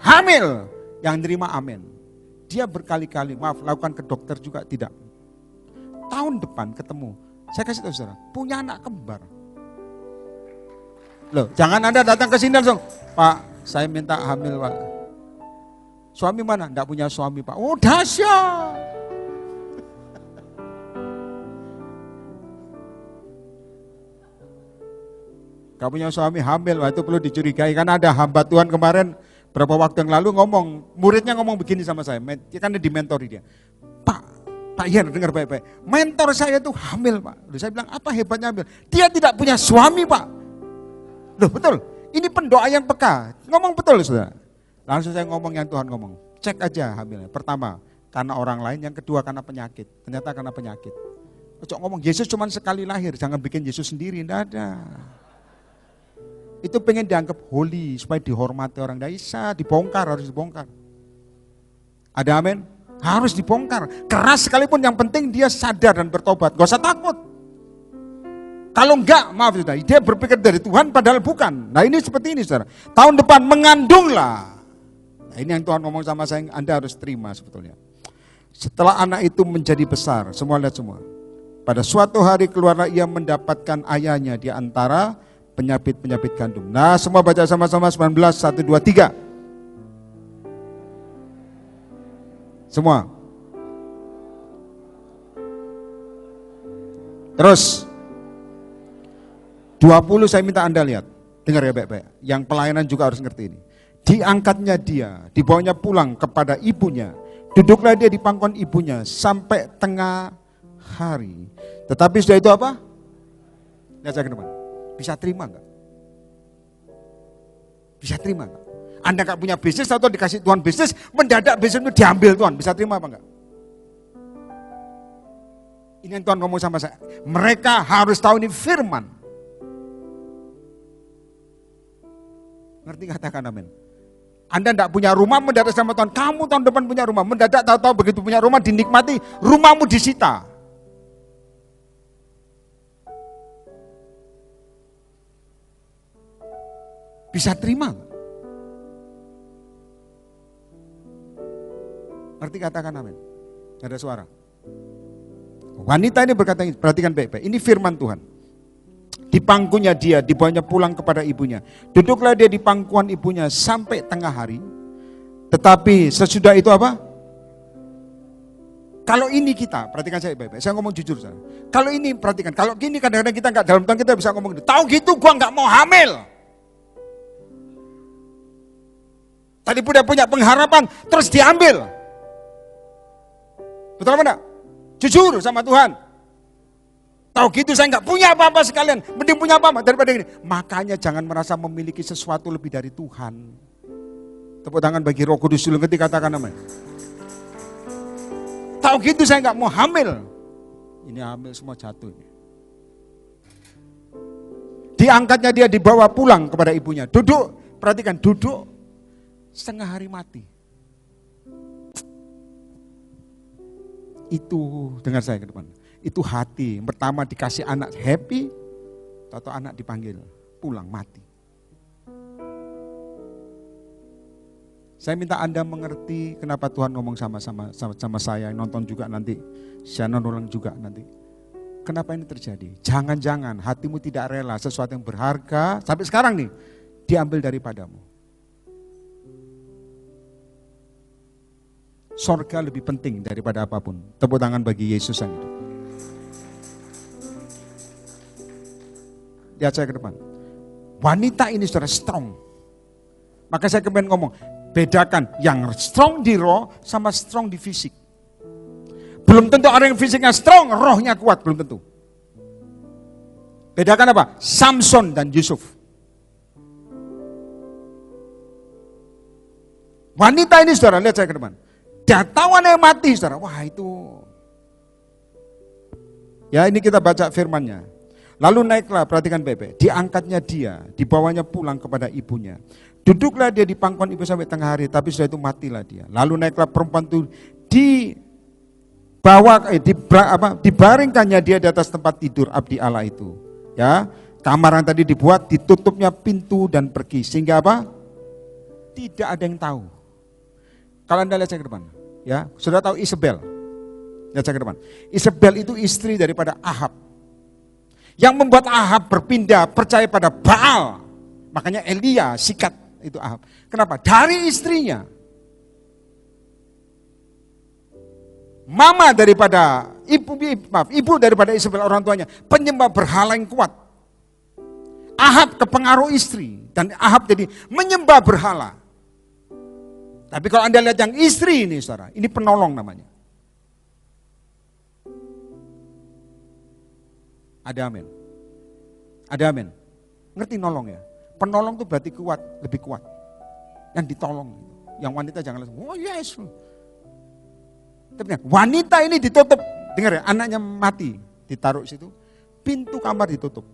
Hamil, yang nerima amin. Dia berkali-kali, maaf, lakukan ke dokter juga tidak. Tahun depan ketemu, saya kasih tahu saudara, punya anak kembar. Loh, jangan Anda datang ke sini langsung, Pak, saya minta hamil Pak. Suami mana? Enggak punya suami Pak. Oh dahsyat. Enggak punya suami hamil, Wah, itu perlu dicurigai. Karena ada hamba Tuhan kemarin, berapa waktu yang lalu ngomong, muridnya ngomong begini sama saya, kan di mentori dia. Pak Ian, dengar baik-baik. Mentor saya itu hamil Pak. Lalu saya bilang, apa hebatnya hamil? Dia tidak punya suami Pak. Loh betul, ini pendoa yang peka. Ngomong betul saudara. Langsung saya ngomong yang Tuhan ngomong. Cek aja hamilnya. Pertama, karena orang lain. Yang kedua, karena penyakit. Ternyata karena penyakit. Cok ngomong, Yesus cuma sekali lahir. Jangan bikin Yesus sendiri, tidak ada. Itu pengen dianggap holy, supaya dihormati orang. Tidak bisa, dibongkar, harus dibongkar. Ada amin? Harus dibongkar. Keras sekalipun yang penting dia sadar dan bertobat. Gak usah takut. Kalau enggak, maaf saudara, dia berpikir dari Tuhan padahal bukan. Nah ini seperti ini saudara. Tahun depan mengandunglah. Nah ini yang Tuhan ngomong sama saya, Anda harus terima sebetulnya. Setelah anak itu menjadi besar, semua lihat semua. Pada suatu hari keluarlah ia mendapatkan ayahnya di antara penyapit-penyapit gandum. Nah semua baca sama-sama 19, 1, 2, 3. Semua. Terus 20 saya minta Anda lihat. Dengar ya baik-baik. Yang pelayanan juga harus ngerti ini. Diangkatnya dia, dibawanya pulang kepada ibunya. Duduklah dia di pangkuan ibunya sampai tengah hari. Tetapi sudah itu apa? Lihat saya ke depan. Bisa terima enggak? Bisa terima enggak? Anda gak punya bisnis atau dikasih Tuhan bisnis, mendadak bisnis itu diambil Tuhan, bisa terima apa enggak? Ini yang Tuhan ngomong sama saya. Mereka harus tahu ini firman. Ngerti katakan amin. Anda tidak punya rumah, mendadak sama Tuhan, kamu tahun depan punya rumah, mendadak tahu-tahu begitu punya rumah dinikmati, rumahmu disita. Bisa terima enggak? Ngerti katakan amin. Gak ada suara. Wanita ini berkata, perhatikan baik-baik. Ini firman Tuhan. Di pangkunya dia, dibawanya pulang kepada ibunya. Duduklah dia di pangkuan ibunya sampai tengah hari. Tetapi sesudah itu apa? Kalau ini kita, perhatikan saya baik-baik. Saya ngomong jujur saya. Kalau ini perhatikan, kalau gini kadang-kadang kita nggak dalam Tuhan kita bisa ngomong gitu. Tahu gitu gua nggak mau hamil. Tadi udah punya pengharapan, terus diambil. Betul apa enggak? Jujur sama Tuhan. Tahu gitu saya nggak punya apa-apa sekalian, mending punya apa-apa daripada ini. Makanya jangan merasa memiliki sesuatu lebih dari Tuhan. Tepuk tangan bagi Roh Kudus dulu, ngerti katakan namanya. Tahu gitu saya nggak mau hamil. Ini hamil semua jatuh. Diangkatnya dia dibawa pulang kepada ibunya. Duduk, perhatikan, duduk setengah hari mati. Itu, dengar saya ke depan. Itu hati, pertama dikasih anak happy, atau anak dipanggil pulang mati. Saya minta Anda mengerti kenapa Tuhan ngomong sama saya, nonton juga nanti, saya nonton juga nanti. Kenapa ini terjadi? Jangan-jangan hatimu tidak rela sesuatu yang berharga, sampai sekarang nih, diambil daripadamu. Sorga lebih penting daripada apapun. Tepuk tangan bagi Yesus yang hidup. Lihat saya ke depan. Wanita ini saudara strong. Maka saya kemarin ngomong, bedakan yang strong di roh sama strong di fisik. Belum tentu orang yang fisiknya strong, rohnya kuat, belum tentu. Bedakan apa? Samson dan Yusuf. Wanita ini saudara, lihat saya ke depan. Dia tahu anaknya mati saudara, wah itu. Ya ini kita baca firman-Nya. Lalu naiklah, perhatikan baik-baik. Diangkatnya dia, dibawanya pulang kepada ibunya. Duduklah dia di pangkuan ibu sampai tengah hari, tapi sudah itu matilah dia. Lalu naiklah perempuan itu dibaringkannya dia di atas tempat tidur abdi Allah itu. Ya, kamar yang tadi dibuat, ditutupnya pintu dan pergi. Sehingga apa? Tidak ada yang tahu. Kalau Anda lihat saya ke depan, ya, sudah tahu Isabel. Lihat saya ke depan. Isabel itu istri daripada Ahab. Yang membuat Ahab berpindah percaya pada Baal. Makanya Elia sikat itu Ahab. Kenapa? Dari istrinya. Mama daripada ibu daripada Isabel orang tuanya, penyembah berhala yang kuat. Ahab kepengaruh istri dan Ahab jadi menyembah berhala. Tapi kalau Anda lihat yang istri ini saudara, ini penolong namanya. Ada amin. Ada amin. Ngerti nolong ya? Penolong itu berarti kuat, lebih kuat. Yang ditolong. Yang wanita jangan langsung, oh yes. Tapi wanita ini ditutup. Dengar ya, anaknya mati. Ditaruh situ. Pintu kamar ditutup.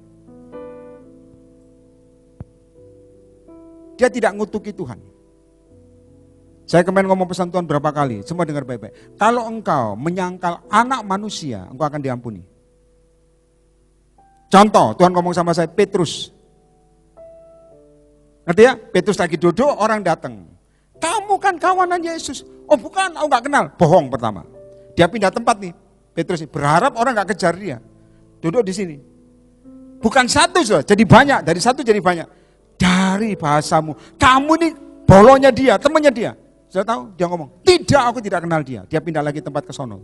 Dia tidak ngutuki Tuhan. Saya kemarin ngomong pesan Tuhan berapa kali. Semua dengar baik-baik. Kalau engkau menyangkal anak manusia, engkau akan diampuni. Contoh, Tuhan ngomong sama saya, Petrus. Ngerti ya? Petrus lagi duduk, orang datang. Kamu kan kawanan Yesus. Oh bukan, aku gak kenal. Bohong pertama. Dia pindah tempat nih. Petrus berharap orang gak kejar dia. Duduk di sini. Bukan satu, jadi banyak. Dari satu jadi banyak. Dari bahasamu. Kamu nih bolonya dia, temannya dia. Sudah tahu? Dia ngomong, tidak, aku tidak kenal dia. Dia pindah lagi tempat ke sono.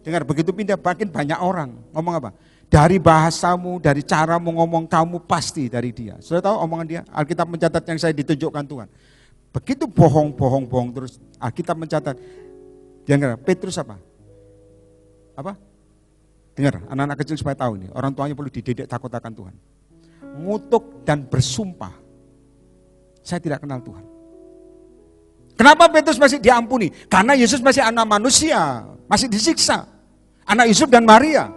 Dengar, begitu pindah makin banyak orang. Ngomong apa? Dari bahasamu, dari caramu ngomong, kamu pasti dari dia. Sudah tahu omongan dia? Alkitab mencatat yang saya ditunjukkan Tuhan. Begitu bohong terus Alkitab mencatat. Dengar, Petrus apa? Apa? Dengar, anak-anak kecil supaya tahu ini. Orang tuanya perlu dididik takut akan Tuhan. Ngutuk dan bersumpah. Saya tidak kenal Tuhan. Kenapa Petrus masih diampuni? Karena Yesus masih anak manusia, masih disiksa. Anak Yusuf dan Maria.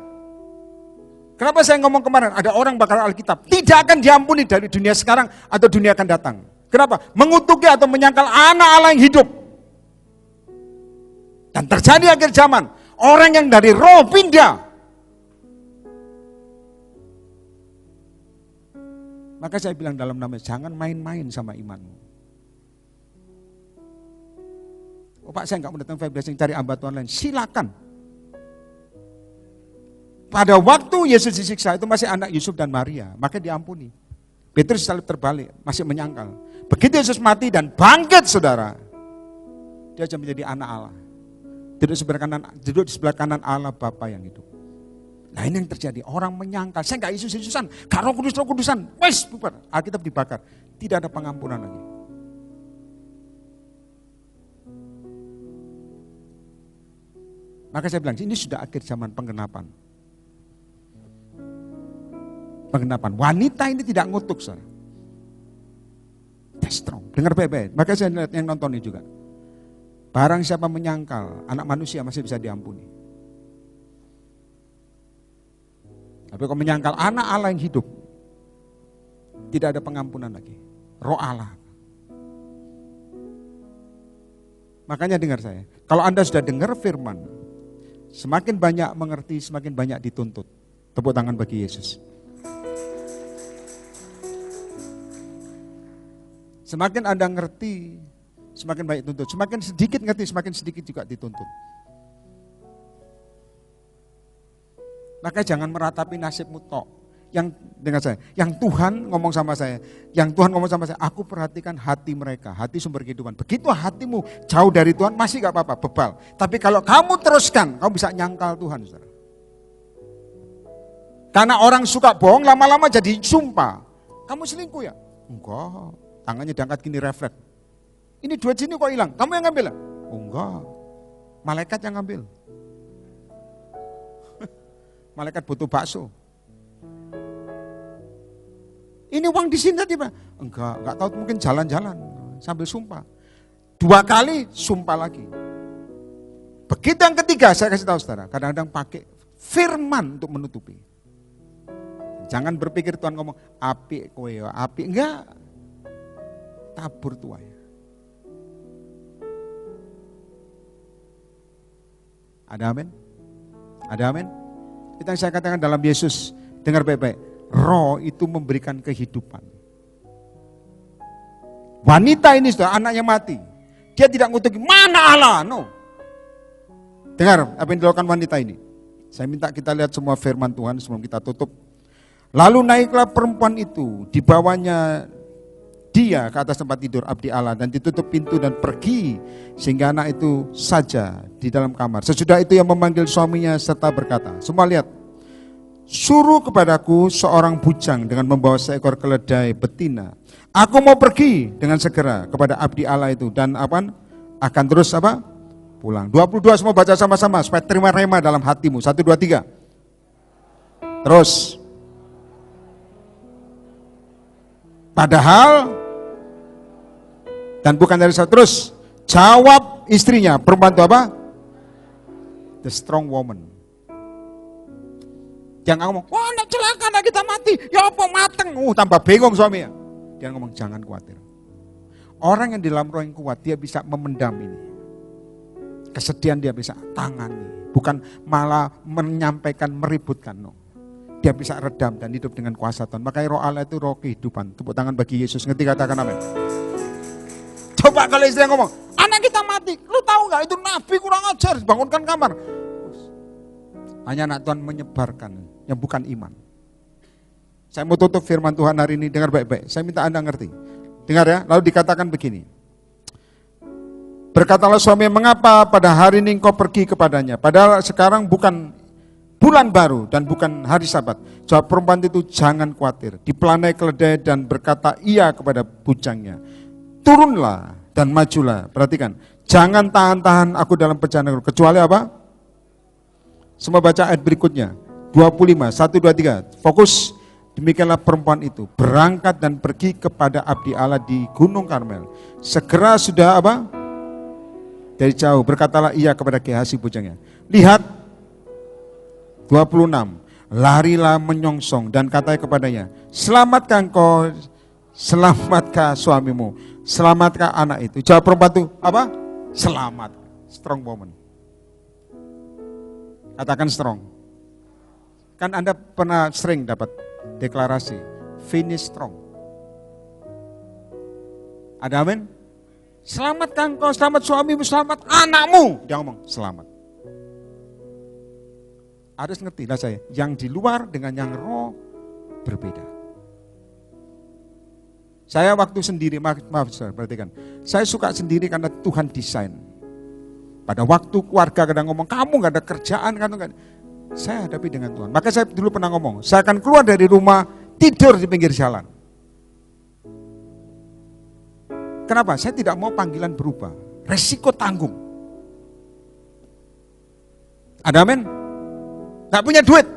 Kenapa saya ngomong kemarin, ada orang bakal Alkitab, tidak akan diampuni dari dunia sekarang atau dunia akan datang. Kenapa? Mengutuki atau menyangkal anak Allah yang hidup. Dan terjadi akhir zaman, orang yang dari roh pindah. Maka saya bilang dalam nama, jangan main-main sama imanmu. Oh Pak, saya nggak mau datang blessing, cari hamba Tuhan lain. Silakan. Pada waktu Yesus disiksa itu masih anak Yusuf dan Maria, maka diampuni. Petrus selalu terbalik, masih menyangkal. Begitu Yesus mati dan bangkit saudara, dia akan menjadi anak Allah. Duduk di sebelah kanan Allah Bapa yang hidup. Nah ini yang terjadi, orang menyangkal, saya nggak Yesus-Yesusan, gak Roh Kudusan, wes bubar, Alkitab dibakar, tidak ada pengampunan lagi. Maka saya bilang, ini sudah akhir zaman penggenapan. Penggenapan. Wanita ini tidak ngutuk, saudara. That's strong. Dengar baik-baik. Maka saya lihat yang nonton ini juga. Barang siapa menyangkal, anak manusia masih bisa diampuni. Tapi kalau menyangkal anak Allah yang hidup, tidak ada pengampunan lagi. Roh Allah. Makanya dengar saya, kalau Anda sudah dengar firman, semakin banyak mengerti, semakin banyak dituntut. Tepuk tangan bagi Yesus. Semakin Anda ngerti, semakin banyak dituntut. Semakin sedikit ngerti, semakin sedikit juga dituntut. Maka jangan meratapi nasibmu tok. Yang dengar saya, yang Tuhan ngomong sama saya, aku perhatikan hati mereka, hati sumber kehidupan. Begitu hatimu jauh dari Tuhan, masih gak apa-apa, bebal. Tapi kalau kamu teruskan, kamu bisa nyangkal Tuhan, saudara. Karena orang suka bohong, lama-lama jadi sumpah. Kamu selingkuh ya? Enggak, tangannya diangkat gini refleks. Ini duit sini kok hilang, kamu yang ngambil? Oh, enggak, malaikat yang ngambil. Malaikat butuh bakso. Ini uang di sini tadi Pak? Enggak tahu, mungkin jalan-jalan sambil sumpah. 2 kali sumpah lagi. Begitu yang ketiga, saya kasih tahu saudara, kadang-kadang pakai firman untuk menutupi. Jangan berpikir Tuhan ngomong, api kowe, api, enggak. Tabur tuai. Ada amin? Ada amin? Itu yang saya katakan dalam Yesus, dengar baik-baik. Roh itu memberikan kehidupan. Wanita ini sudah anaknya mati. Dia tidak ngutuki, mana Allah? No. Dengar apa yang dilakukan wanita ini. Saya minta kita lihat semua firman Tuhan sebelum kita tutup. Lalu naiklah perempuan itu, dibawanya dia ke atas tempat tidur abdi Allah dan ditutup pintu dan pergi. Sehingga anak itu saja di dalam kamar. Sesudah itu ia memanggil suaminya serta berkata, semua lihat. Suruh kepadaku seorang bujang dengan membawa seekor keledai betina. Aku mau pergi dengan segera kepada abdi Allah itu dan akan terus pulang. 22 semua baca sama-sama supaya terima rema dalam hatimu. 1, 2, 3. Terus. Padahal dan bukan dari saya. Terus jawab istrinya, perempuan itu apa? The strong woman. Jangan ngomong, wah nak celaka, nak kita mati, ya apa mateng, tambah bingung suaminya. Dia ngomong, jangan khawatir. Orang yang di dalam roh yang kuat, dia bisa memendam ini. Kesedihan dia bisa tangani, bukan malah menyampaikan, meributkan. No. Dia bisa redam dan hidup dengan kuasa Tuhan. Makanya roh Allah itu roh kehidupan. Tepuk tangan bagi Yesus, ngerti katakan amin. Coba kalau istri ngomong, anak kita mati, lu tahu gak itu nabi kurang ajar, bangunkan kamar. Hanya anak Tuhan menyebarkan yang bukan iman. Saya mau tutup firman Tuhan hari ini, dengar baik-baik. Saya minta Anda ngerti. Dengar ya, lalu dikatakan begini. Berkatalah suami, mengapa pada hari ini engkau pergi kepadanya? Padahal sekarang bukan bulan baru dan bukan hari Sabat. Jawab perempuan itu, jangan khawatir. Dipelanai keledai dan berkata iya kepada bujangnya. Turunlah dan majulah. Perhatikan, jangan tahan-tahan aku dalam perjalanan. Kecuali apa? Semua baca ayat berikutnya. 25, 1, 2, 3. Fokus. Demikianlah perempuan itu berangkat dan pergi kepada abdi Allah di Gunung Karmel. Segera sudah dari jauh berkatalah ia kepada Gehazi bujangnya. Lihat, 26. Larilah menyongsong dan katanya kepadanya, selamatkah engkau, selamatkah suamimu, selamatkah anak itu. Jawab perempuan itu, selamat. Strong woman. Katakan strong. Kan Anda pernah sering dapat deklarasi, finish strong. Ada amin? Selamatkan engkau, selamat suamimu, selamat anakmu. Dia ngomong, selamat. Harus ngerti lah saya, yang di luar dengan yang roh berbeda. Saya waktu sendiri, maaf saudara, perhatikan. Saya suka sendiri karena Tuhan desain. Pada waktu keluarga kadang ngomong, kamu gak ada kerjaan, saya hadapi dengan Tuhan. Maka saya dulu pernah ngomong, saya akan keluar dari rumah, tidur di pinggir jalan. Kenapa? Saya tidak mau panggilan berubah. Resiko tanggung. Ada amin? Nggak punya duit.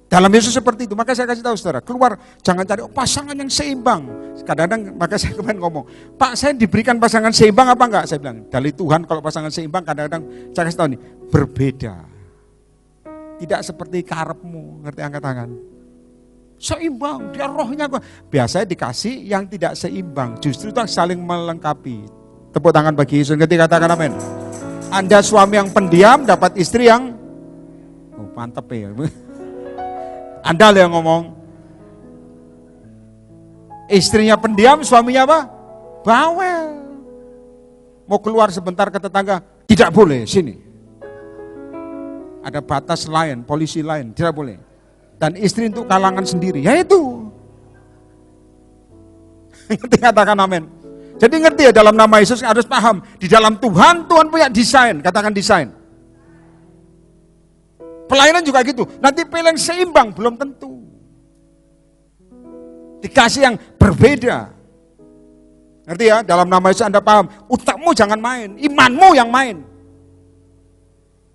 Dalam Yesus seperti itu. Maka saya kasih tahu saudara, keluar jangan cari pasangan yang seimbang. Kadang-kadang maka saya kemarin ngomong, Pak saya diberikan pasangan seimbang apa enggak? Saya bilang, dari Tuhan kalau pasangan seimbang kadang-kadang saya kasih tahu nih, berbeda. Tidak seperti karepmu, ngerti angkat tangan. Seimbang, dia rohnya kok. Biasanya dikasih yang tidak seimbang, justru itu saling melengkapi. Tepuk tangan bagi Yesus, ngerti katakan amin. Anda suami yang pendiam dapat istri yang mantep ya. Anda yang ngomong. Istrinya pendiam, suaminya apa? Bawel. Mau keluar sebentar ke tetangga, tidak boleh, sini. Ada batas lain, polisi lain, tidak boleh. Dan istri untuk kalangan sendiri, ya itu. Katakan amin. Jadi ngerti ya, dalam nama Yesus harus paham. Di dalam Tuhan punya desain, katakan desain. Pelayanan juga gitu, nanti pilih yang seimbang, belum tentu. Dikasih yang berbeda. Ngerti ya, dalam nama Yesus Anda paham, utakmu jangan main, imanmu yang main.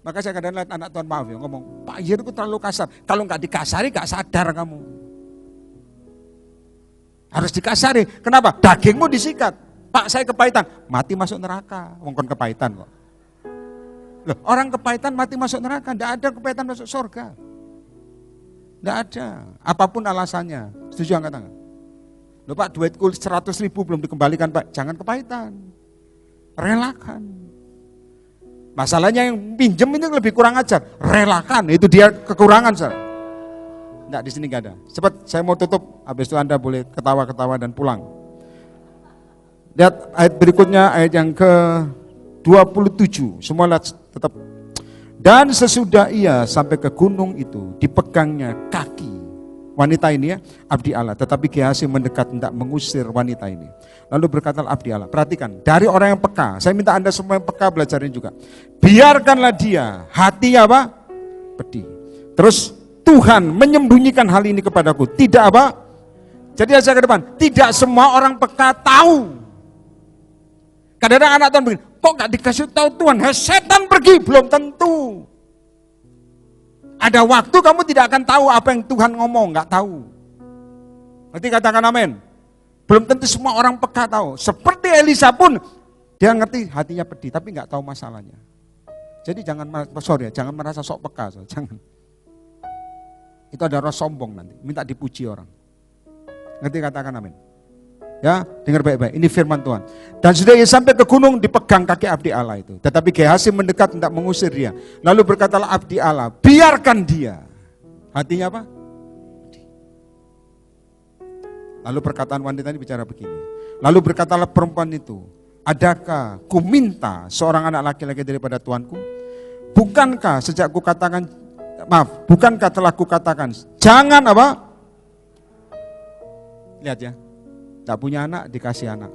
Maka saya kadang-kadang lihat anak Tuhan maaf ya, ngomong, Pak Yer itu terlalu kasar. Kalau nggak dikasari, nggak sadar kamu. Harus dikasari, kenapa? Dagingmu disikat. Pak saya kepahitan, mati masuk neraka, wongkon kepahitan kok. Loh, orang kepahitan mati masuk neraka, tidak ada kepahitan masuk surga. Tidak ada, apapun alasannya. Setuju angkat tangan? Loh Pak, duitku 100.000 belum dikembalikan Pak, jangan kepahitan. Relakan. Masalahnya yang pinjem ini lebih kurang ajar, relakan, itu dia kekurangan. Tidak, di sini nggak ada. Cepat, saya mau tutup, habis itu Anda boleh ketawa-ketawa dan pulang. Lihat ayat berikutnya, ayat yang ke-27, semua lihat tetap. Dan sesudah ia sampai ke gunung itu, dipegangnya kaki wanita ini ya, abdi Allah. Tetapi Gehazi mendekat hendak mengusir wanita ini. Lalu berkatalah abdi Allah, perhatikan, dari orang yang peka, saya minta Anda semua yang peka belajarin juga. Biarkanlah dia, hatinya apa? Pedih. Terus Tuhan menyembunyikan hal ini kepadaku, tidak apa? Jadi saya ke depan, tidak semua orang peka tahu. Kadang-kadang anak Tuhan begini, kok gak dikasih tahu Tuhan, setan pergi, belum tentu. Ada waktu kamu tidak akan tahu apa yang Tuhan ngomong, gak tahu. Nanti katakan amin. Belum tentu semua orang peka tahu. Seperti Elisa pun, dia ngerti hatinya pedih, tapi gak tahu masalahnya. Jadi jangan merasa sok peka, jangan. Itu ada rasa sombong nanti, minta dipuji orang. Ngerti katakan amin. Ya, dengar baik-baik, ini firman Tuhan. Dan sudah ia sampai ke gunung, dipegang kaki abdi Allah itu. Tetapi Gehazi mendekat hendak mengusir dia. Lalu berkatalah abdi Allah, biarkan dia. Hatinya apa? Lalu perkataan wanita ini bicara begini. Lalu berkatalah perempuan itu, adakah ku minta seorang anak laki-laki daripada Tuanku? Bukankah sejak ku katakan, bukankah telah ku katakan, jangan apa? Lihat ya. Tak punya anak, dikasih anak.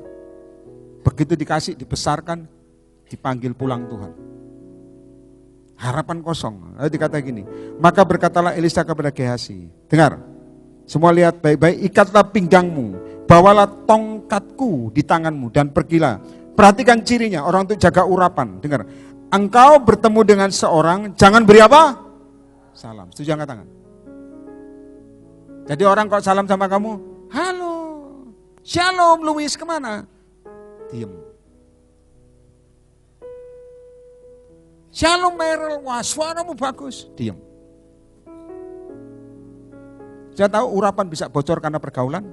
Begitu dikasih, dibesarkan, dipanggil pulang Tuhan. Harapan kosong. Lalu dikata gini, maka berkatalah Elisa kepada Gehazi, dengar, semua lihat baik-baik, ikatlah pinggangmu, bawalah tongkatku di tanganmu, dan pergilah. Perhatikan cirinya, orang untuk jaga urapan. Dengar, engkau bertemu dengan seorang, jangan beri apa? Salam. Setuju angkat tangan. Jadi orang kok salam sama kamu, halo. Shalom Louis, kemana? Diam. Shalom Meryl, wah suaramu bagus. Diam. Saya tahu urapan bisa bocor karena pergaulan.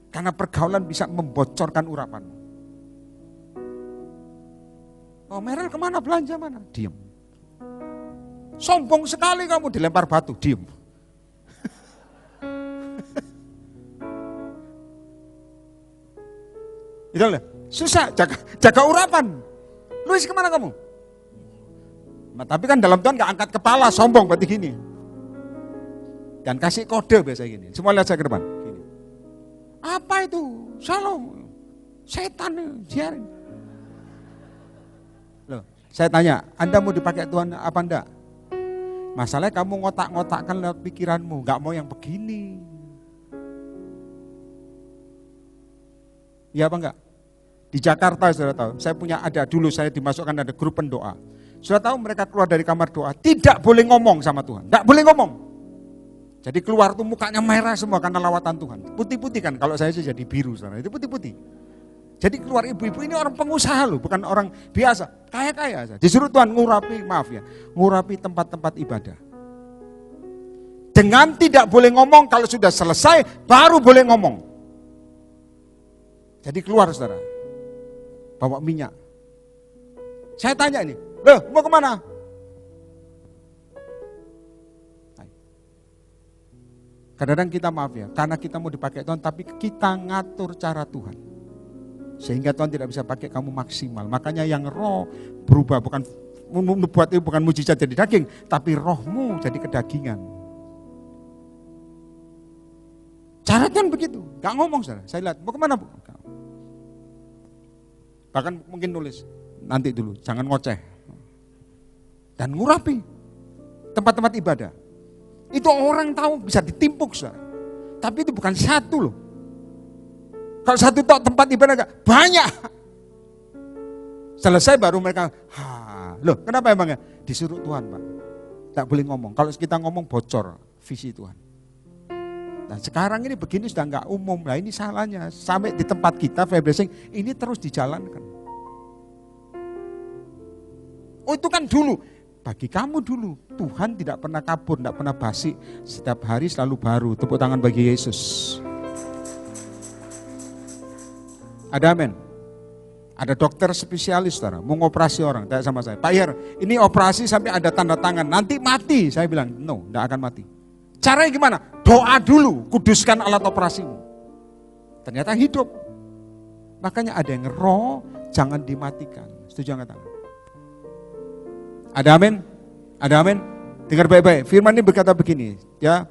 Karena pergaulan bisa membocorkan urapan. Oh Meryl kemana, belanja mana? Diam. Sombong sekali kamu, dilempar batu, diam. Itu lah, susah, jaga urapan. Luis kemana kamu? Nah, tapi kan dalam Tuhan gak angkat kepala, sombong berarti gini. Dan kasih kode biasa gini. Semua lihat saya ke depan. Gini. Apa itu? Shalom. Setan, biarin. Loh, saya tanya, Anda mau dipakai Tuhan apa enggak? Masalahnya kamu ngotak-ngotakkan lewat pikiranmu, gak mau yang begini. Iya apa enggak? Di Jakarta sudah tahu, saya punya dulu saya dimasukkan ada grup pendoa. Sudah tahu mereka keluar dari kamar doa, tidak boleh ngomong sama Tuhan, tidak boleh ngomong. Jadi keluar tuh mukanya merah semua karena lawatan Tuhan. Putih-putih kan, kalau saya sih jadi biru saudara, itu putih-putih. Jadi keluar ibu-ibu ini orang pengusaha loh, bukan orang biasa, kaya-kaya. Disuruh Tuhan ngurapi tempat-tempat ibadah. Dengan tidak boleh ngomong, kalau sudah selesai baru boleh ngomong. Jadi keluar saudara, bawa minyak. Saya tanya ini, loh mau kemana? Kadang-kadang kita maaf ya, karena kita mau dipakai Tuhan, tapi kita ngatur cara Tuhan. Sehingga Tuhan tidak bisa pakai kamu maksimal. Makanya yang roh berubah, bukan buat itu bukan mujizat jadi daging, tapi rohmu jadi kedagingan. Cara Tuhan begitu, gak ngomong saudara. Saya lihat, mau kemana Bu? Bahkan mungkin nulis, nanti dulu, jangan ngoceh. Dan ngurapi tempat-tempat ibadah. Itu orang tahu bisa ditimpuk saudara. Tapi itu bukan satu loh. Kalau satu tempat ibadah gak banyak. Selesai baru mereka, loh kenapa emangnya? Disuruh Tuhan Pak. Tak boleh ngomong, kalau kita ngomong bocor visi Tuhan. Nah sekarang ini begini sudah nggak umum, nah ini salahnya. Sampai di tempat kita, Fire Blessing, ini terus dijalankan. Oh itu kan dulu, bagi kamu dulu, Tuhan tidak pernah kabur, tidak pernah basi. Setiap hari selalu baru, tepuk tangan bagi Yesus. Ada amin. Ada dokter spesialis, saudara, mau ngoperasi orang, tanya sama saya, Pak Yer, ini operasi sampai ada tanda tangan, nanti mati. Saya bilang, no, tidak akan mati. Caranya gimana? Doa dulu, kuduskan alat operasimu. Ternyata hidup. Makanya ada yang roh, jangan dimatikan. Setuju nggak? Ada amin? Ada amin? Dengar baik-baik, firman ini berkata begini, ya.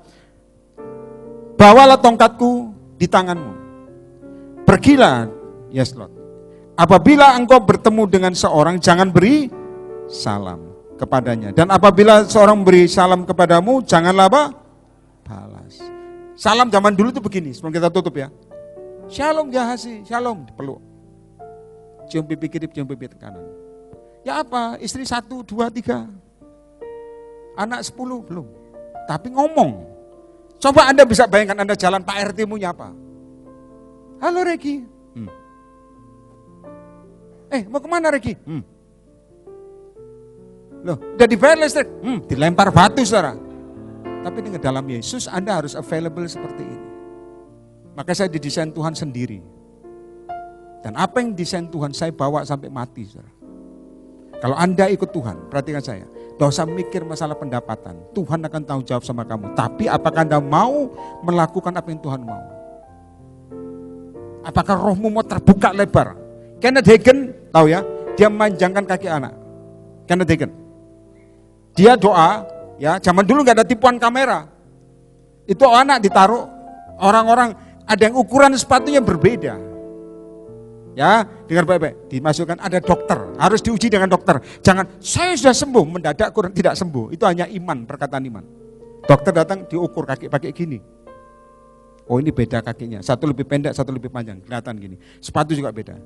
Bawalah tongkatku di tanganmu. Pergilah, yes Lord. Apabila engkau bertemu dengan seorang, jangan beri salam kepadanya. Dan apabila seorang beri salam kepadamu, janganlah apa? Balas. Salam zaman dulu itu begini, sebelum kita tutup ya. Shalom Jahasi, shalom, dipeluk. Cium pipi kiri, cium pipi kanan. Ya apa? Istri 1, 2, 3. Anak 10 belum. Tapi ngomong. Coba Anda bisa bayangkan Anda jalan Pak RT-mu nyapa. Halo Regi. Mau kemana Regi? Loh, udah dibayar listrik? Dilempar batu saudara. Tapi dengan dalam Yesus Anda harus available seperti ini. Maka saya didesain Tuhan sendiri. Dan apa yang desain Tuhan saya bawa sampai mati saudara. Kalau Anda ikut Tuhan, perhatikan saya. Tidak usah mikir masalah pendapatan. Tuhan akan tanggung jawab sama kamu. Tapi apakah Anda mau melakukan apa yang Tuhan mau? Apakah rohmu mau terbuka lebar? Kenneth Hagin, tahu ya, dia memanjangkan kaki anak. Kenneth Hagin. Dia doa, ya zaman dulu nggak ada tipuan kamera. Itu anak ditaruh, orang-orang ada yang ukuran sepatunya berbeda. Ya, dengar baik-baik, dimasukkan ada dokter, harus diuji dengan dokter. Jangan, saya sudah sembuh, mendadak kurang tidak sembuh. Itu hanya iman, perkataan iman. Dokter datang diukur kaki pakai gini. Oh ini beda kakinya, satu lebih pendek, satu lebih panjang, kelihatan gini. Sepatu juga beda.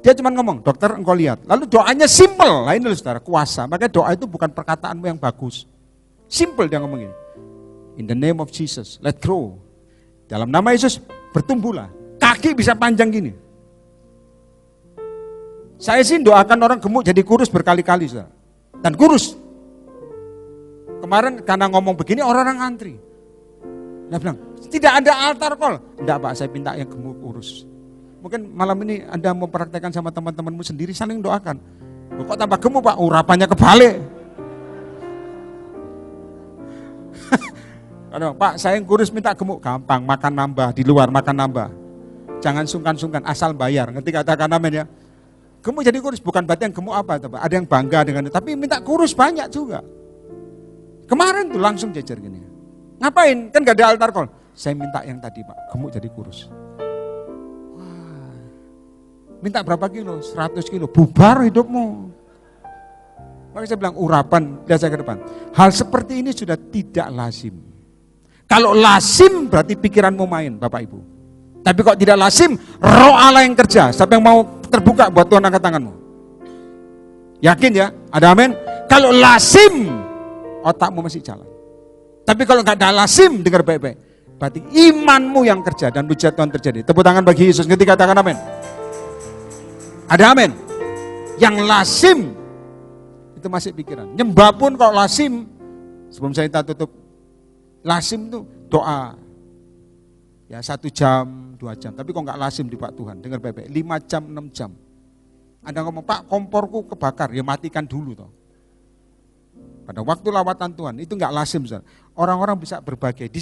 Dia cuma ngomong, dokter engkau lihat. Lalu doanya simple, lah ini loh saudara, kuasa. Makanya doa itu bukan perkataanmu yang bagus. Simple dia ngomong gini. In the name of Jesus, let grow. Dalam nama Yesus, bertumbuhlah. Kaki bisa panjang gini. Saya sih doakan orang gemuk jadi kurus berkali-kali saudara. Dan kurus. Kemarin karena ngomong begini orang-orang antri. Dia bilang, tidak ada altar call. Tidak Pak, saya minta yang gemuk kurus. Mungkin malam ini Anda mau praktekkan sama teman-temanmu sendiri, saling doakan. Kok tambah gemuk Pak, urapannya kebalik. Pak, saya yang kurus minta gemuk, gampang, makan nambah, di luar makan nambah. Jangan sungkan-sungkan, asal bayar, ngerti katakan amin ya. Gemuk jadi kurus, bukan berarti yang gemuk apa, ada yang bangga dengan itu, tapi minta kurus banyak juga. Kemarin tuh langsung jajar gini. Ngapain? Kan gak ada altar call. Saya minta yang tadi Pak, gemuk jadi kurus. Wah, minta berapa kilo? 100 kilo, bubar hidupmu. Maka saya bilang urapan, lihat saya ke depan. Hal seperti ini sudah tidak lazim. Kalau lazim berarti pikiranmu main Bapak Ibu. Tapi kok tidak lazim, roh Allah yang kerja. Siapa yang mau terbuka buat Tuhan, angkat tanganmu. Yakin ya? Ada amin? Kalau lazim, otakmu masih jalan. Tapi kalau nggak ada lazim, dengar baik-baik, berarti imanmu yang kerja dan mujizat Tuhan terjadi. Tepuk tangan bagi Yesus, ngerti, katakan amin. Ada amin? Yang lazim, itu masih pikiran. Nyembah pun kalau lazim, sebelum saya tutup, lazim itu doa. Ya 1 jam, 2 jam. Tapi kok nggak lazim di Pak Tuhan, dengar baik-baik, 5 jam, 6 jam. Anda ngomong, Pak komporku kebakar, ya matikan dulu toh. Pada waktu lawatan Tuhan, itu nggak lazim. Orang-orang bisa berbagai, di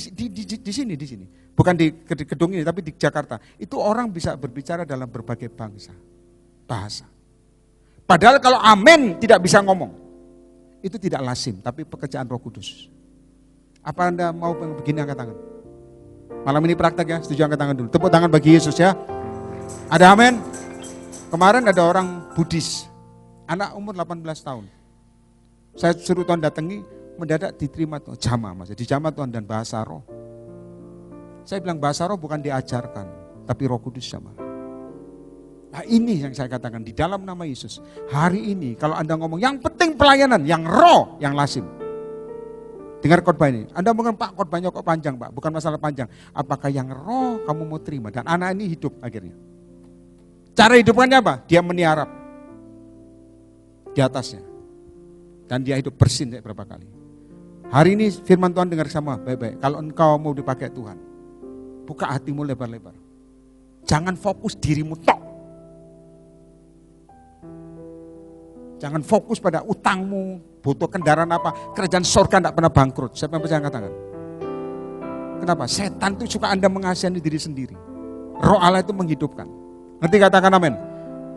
sini. Bukan di gedung ini, tapi di Jakarta. Itu orang bisa berbicara dalam berbagai bahasa. Padahal kalau amin tidak bisa ngomong, itu tidak lazim, tapi pekerjaan Roh Kudus. Apa Anda mau begini, angkat tangan? Malam ini praktek ya, setuju, angkat tangan dulu. Tepuk tangan bagi Yesus ya. Ada amin? Kemarin ada orang Buddhis, anak umur 18 tahun. Saya suruh Tuhan datangi, mendadak diterima Tuhan, jamaah Mas, dijamah Tuhan dan bahasa roh. Saya bilang bahasa roh bukan diajarkan, tapi Roh Kudus jamaah. Nah ini yang saya katakan di dalam nama Yesus. Hari ini kalau Anda ngomong yang penting pelayanan, yang roh, yang lazim. Dengar khotbah ini. Anda mungkin, Pak khotbahnya kok panjang Pak, bukan masalah panjang. Apakah yang roh kamu mau terima? Dan anak ini hidup akhirnya. Cara hidupannya apa? Dia meniarap di atasnya. Dan dia hidup bersin berapa kali. Hari ini firman Tuhan dengar sama baik-baik. Kalau engkau mau dipakai Tuhan, buka hatimu lebar-lebar. Jangan fokus dirimu tok. Jangan fokus pada utangmu, butuh kendaraan apa, kerajaan surga tidak pernah bangkrut. Siapa yang percaya, angkat tangan? Kenapa? Setan itu suka Anda mengasihani diri sendiri. Roh Allah itu menghidupkan. Ngerti, katakan amin.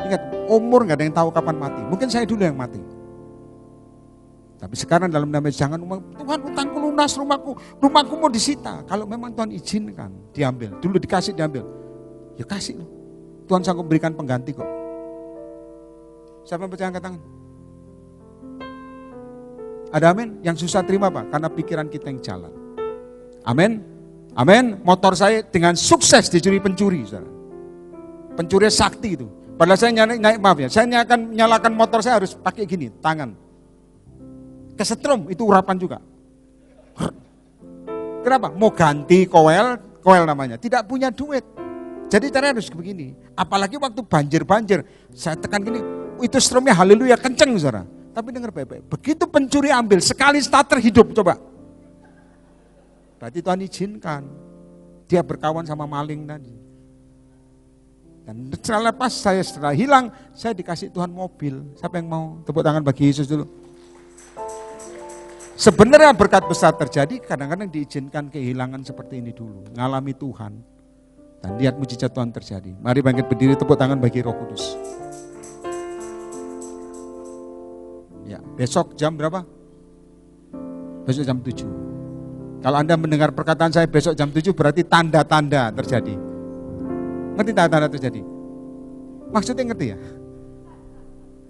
Ingat, umur nggak ada yang tahu kapan mati. Mungkin saya dulu yang mati. Tapi sekarang dalam nama jangan Tuhan utangku lunas, rumahku mau disita. Kalau memang Tuhan izinkan, diambil. Dulu dikasih, diambil. Ya kasih. Tuhan sanggup berikan pengganti kok. Siapa yang percaya, angkat tangan? Ada amin? Yang susah terima Pak, karena pikiran kita yang jalan. Amin? Amin? Motor saya dengan sukses dicuri pencuri. Saudara. Pencuri sakti itu. Padahal saya saya akan nyalakan motor saya harus pakai gini, tangan. Kesetrum, itu urapan juga. Kenapa? Mau ganti koel namanya. Tidak punya duit. Jadi caranya harus begini. Apalagi waktu banjir, saya tekan gini, itu strumnya haleluya kenceng saudara. Tapi dengar baik-baik, begitu pencuri ambil, sekali starter hidup, coba. Berarti Tuhan izinkan. Dia berkawan sama maling tadi. Dan setelah hilang, saya dikasih Tuhan mobil. Siapa yang mau? Tepuk tangan bagi Yesus dulu. Sebenarnya berkat besar terjadi, kadang-kadang diizinkan kehilangan seperti ini dulu. Ngalami Tuhan. Dan lihat mujizat Tuhan terjadi. Mari bangkit berdiri, tepuk tangan bagi Roh Kudus. Ya, besok jam berapa? Besok jam 7. Kalau Anda mendengar perkataan saya besok jam 7 berarti tanda-tanda terjadi. Ngerti tanda-tanda terjadi? Maksudnya ngerti ya?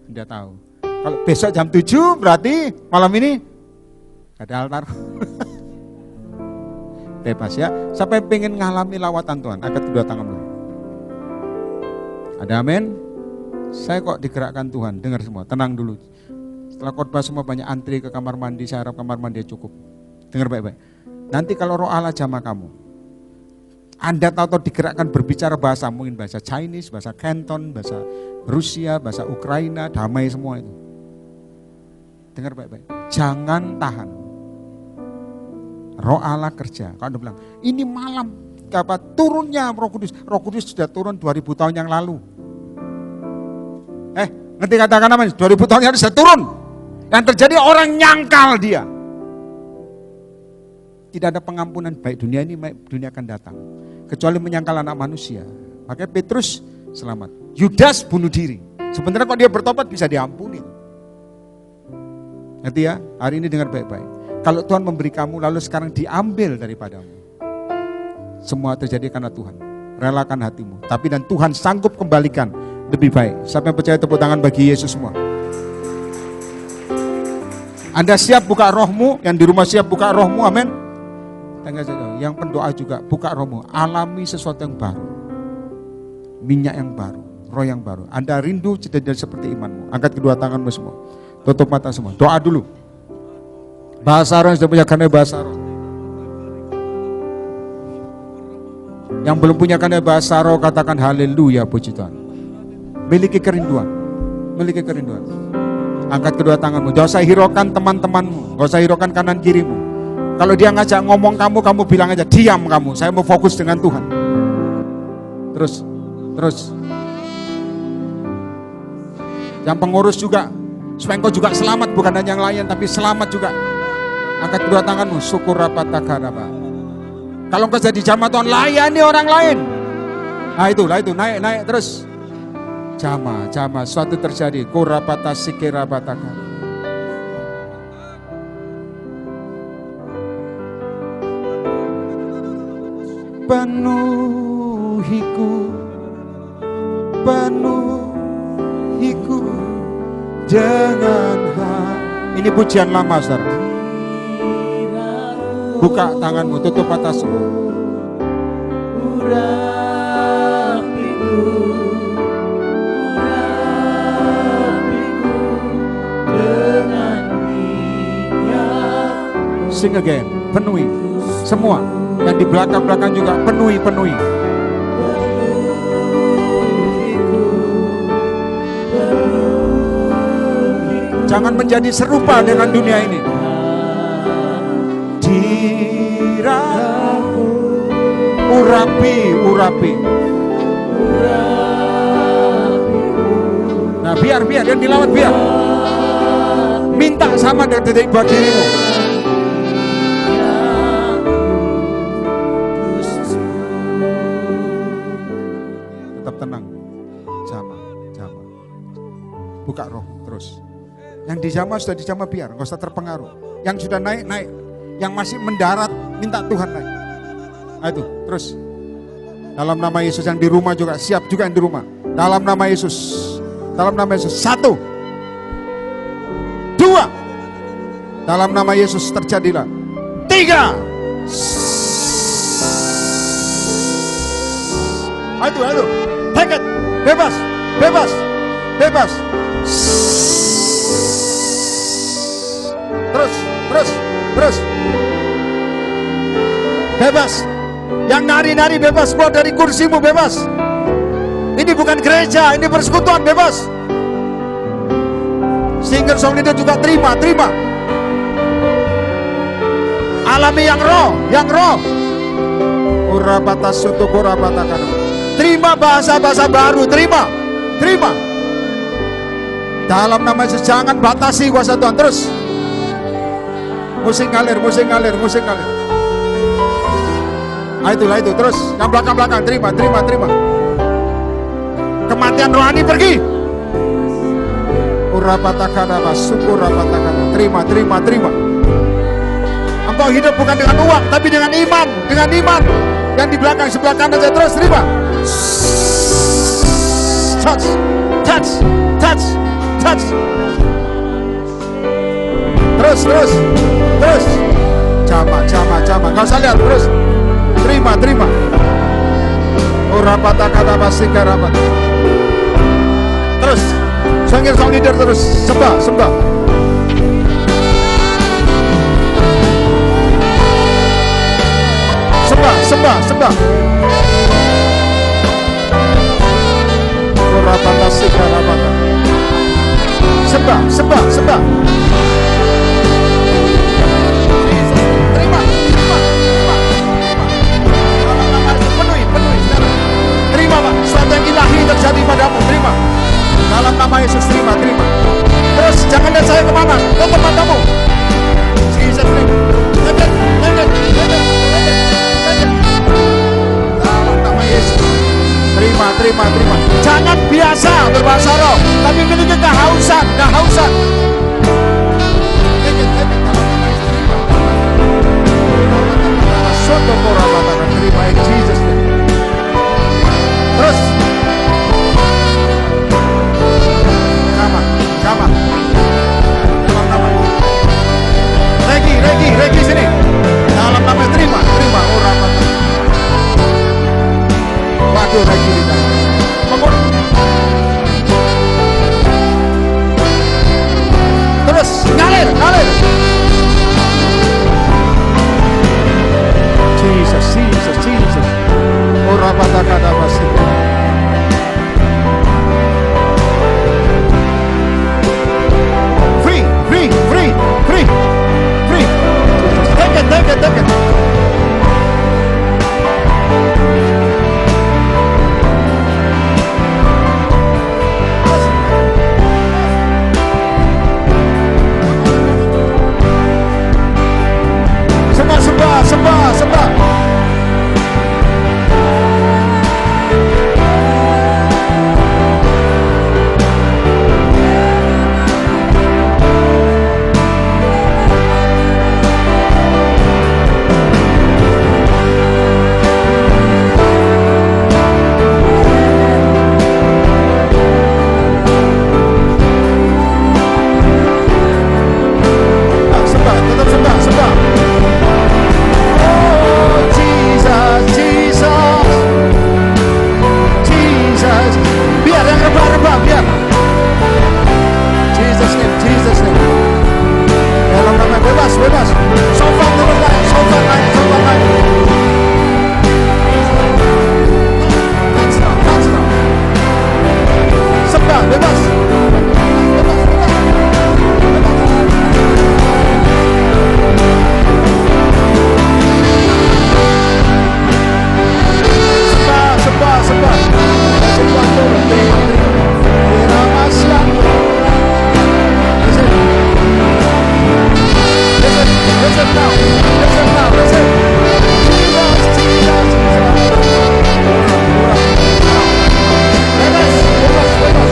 Anda tahu. Kalau besok jam 7 berarti malam ini ada altar. Bebas ya. Sampai pengen ngalami lawatan Tuhan, angkat kedua tangan dulu. Ada amin? Saya kok digerakkan Tuhan, dengar semua, tenang dulu. Setelah khotbah semua banyak antri ke kamar mandi, saya harap kamar mandi cukup. Dengar baik-baik. Nanti kalau Roh Allah jamah kamu, Anda tahu digerakkan berbicara bahasa, mungkin bahasa Chinese, bahasa Canton, bahasa Rusia, bahasa Ukraina, damai semua itu. Dengar baik-baik. Jangan tahan. Roh Allah kerja. Kalau Anda bilang, ini malam turunnya Roh Kudus. Roh Kudus sudah turun 2000 tahun yang lalu. Ngerti katakan namanya? 2000 tahun yang lalu sudah turun. Yang terjadi orang nyangkal dia. Tidak ada pengampunan baik dunia ini, baik dunia akan datang. Kecuali menyangkal anak manusia. Makanya Petrus selamat. Yudas bunuh diri. Sebenarnya kalau dia bertobat bisa diampuni. Ngerti ya? Hari ini dengar baik-baik. Kalau Tuhan memberi kamu lalu sekarang diambil daripadamu. Semua terjadi karena Tuhan. Relakan hatimu. Tapi dan Tuhan sanggup kembalikan lebih baik. Siapa yang percaya tepuk tangan bagi Yesus semua. Anda siap buka rohmu, yang di rumah siap buka rohmu, amin. Yang pendoa juga buka rohmu. Alami sesuatu yang baru. Minyak yang baru. roh yang baru. Anda rindu jadi seperti imanmu. Angkat kedua tanganmu semua. Tutup mata semua. Doa dulu. Bahasa roh yang sudah punya karena bahasa roh. Yang belum punya karena bahasa roh katakan haleluya, puji Tuhan. Miliki kerinduan. Miliki kerinduan. Angkat kedua tanganmu. Gak usah hiraukan teman-temanmu. Gak usah hiraukan kanan kirimu. Kalau dia ngajak ngomong kamu bilang aja, diam kamu. Saya mau fokus dengan Tuhan. Terus. Yang pengurus juga, supaya engkau juga selamat, bukan hanya yang lain, tapi selamat juga. Angkat kedua tanganmu, syukur rapatakaraba. Kalau engkau jadi jamaah Tuhan, layani orang lain. Nah itu, naik terus. Jamaah, suatu terjadi. Kurapata sikirabataka. Penuhiku dengan ini pujian lama, saudara. Buka tanganmu, tutup mata semua. Sing again, penuhi semua. Yang di belakang-belakang juga penuhi. Jangan menjadi serupa dengan dunia ini. Urapi. Nah biar yang dilawat biar. Minta sama dari buat dirimu. Tetap tenang. Jamaah. Buka roh terus. Yang dijamah sudah dijamah biar, nggak usah terpengaruh. Yang sudah naik. Yang masih mendarat, minta Tuhan naik. Nah itu, terus. Dalam nama Yesus, yang di rumah juga, siap juga yang di rumah. Dalam nama Yesus. 1, 2. Dalam nama Yesus terjadilah. 3. Aduh. Take it. Bebas. Terus. Bebas. Yang nari-nari bebas, keluar dari kursimu bebas. Ini bukan gereja, ini persekutuan, bebas. Singer song leader juga terima. Alami yang roh. Terima bahasa baru, terima. Dalam nama Yesus, jangan batasi kuasa Tuhan. Terus. Musik ngalir. Itulah itu, terus. Yang belakang, terima. Kematian rohani pergi. Terima. Engkau hidup bukan dengan uang, tapi dengan iman. Yang di belakang, sebelah kanan saja, terus terima. Touch. Terus. Jamaah. Gak usah lihat, terus. Terima. Terus. Song leader terus. Sembah. Sembah. Sembah. Terima. Terima, Pak. Sesuatu yang ilahi terjadi padamu. Terima. Dalam nama Yesus, terima. Terus jangan lihat saya kemana. Tutup matamu. Jesus name. Dalam nama Yesus. Terima. Jangan biasa berbahasa roh, tapi miliki kehausan. Terima in Jesus name. Terus. Sama. Dalam nama. Regi sini. Dalam nama terima. Waduh, Regi. Pengurus. Free, free, free, free, free. Take it, take it, take it. Sembah, sembah, sembah. Sembah, tetap sembah, sembah. Oh, Jesus, Jesus, Jesus. Biar yang rebah-rebah, biar. Jesus name, Jesus name. Dalam nama bebas, bebas. Sofa turun naik, sofa naik, sofa naik. Touch now, touch now. Sembah, bebas. Bebas, bebas. Sembah, sembah, sembah. Sembah turun. Diramasyang. Listen, listen now, listen now, listen. Jesus, Jesus, Jesus. Bebas, bebas, bebas.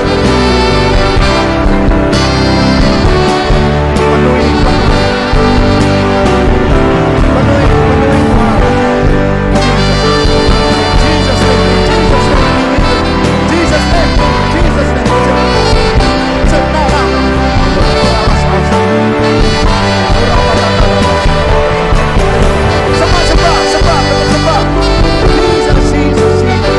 Penuhi, penuhi, penuhi Tuhan. Jesus name, Jesus name, Jesus name, Jesus name. Sit now, now. Sembah, sembah, sembah, sembah. Jesus, Jesus, Jesus.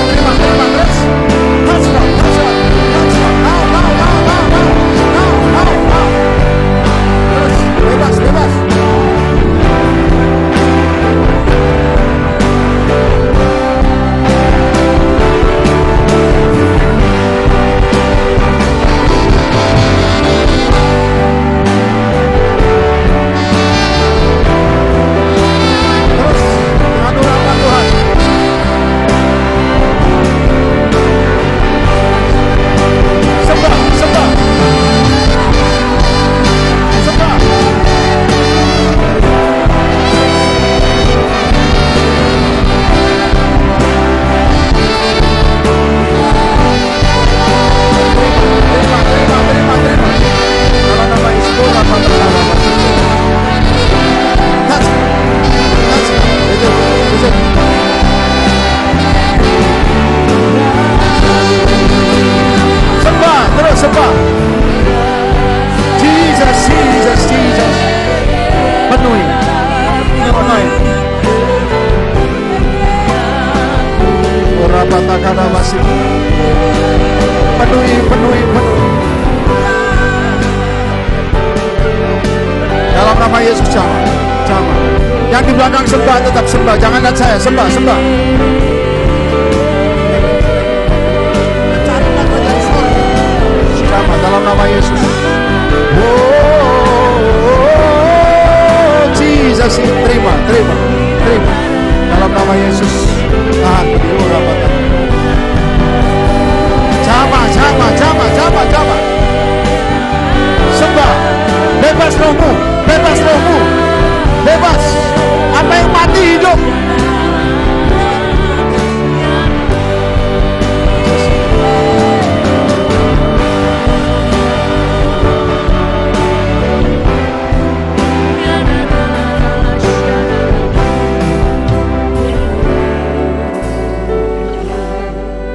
Terima, terima, terus. Touch now, touch now, touch now. Now, now, now, now, now, now, now, now. Terus, bebas, bebas. Terus, anugerahkan Tuhan. Sembah, sembah. Sembah. Terima, terima, terima, terima. Dalam nama Yesus, apa bersama. Touch, touch. Listen, listen. Sembah, terus sembah. Jesus, Jesus, Jesus. Penuhi. Penuhi. Orapatakana masih. Penuhi, penuhi, penuhi. Dalam nama Yesus, jangan, jangan. Yang di belakang sembah, tetap sembah. Jangan lihat saya, sembah, sembah. Carilah kerajaan surga. Jangan, dalam nama Yesus. Oh, Jesus, terima, terima, terima. Dalam nama Yesus. Tahan, berdiri, rapatkan. Jama, jama, jama, jama, jama. Sembah. Bebas rohmu, bebas rohmu. Bebas. Apa yang mati hidup.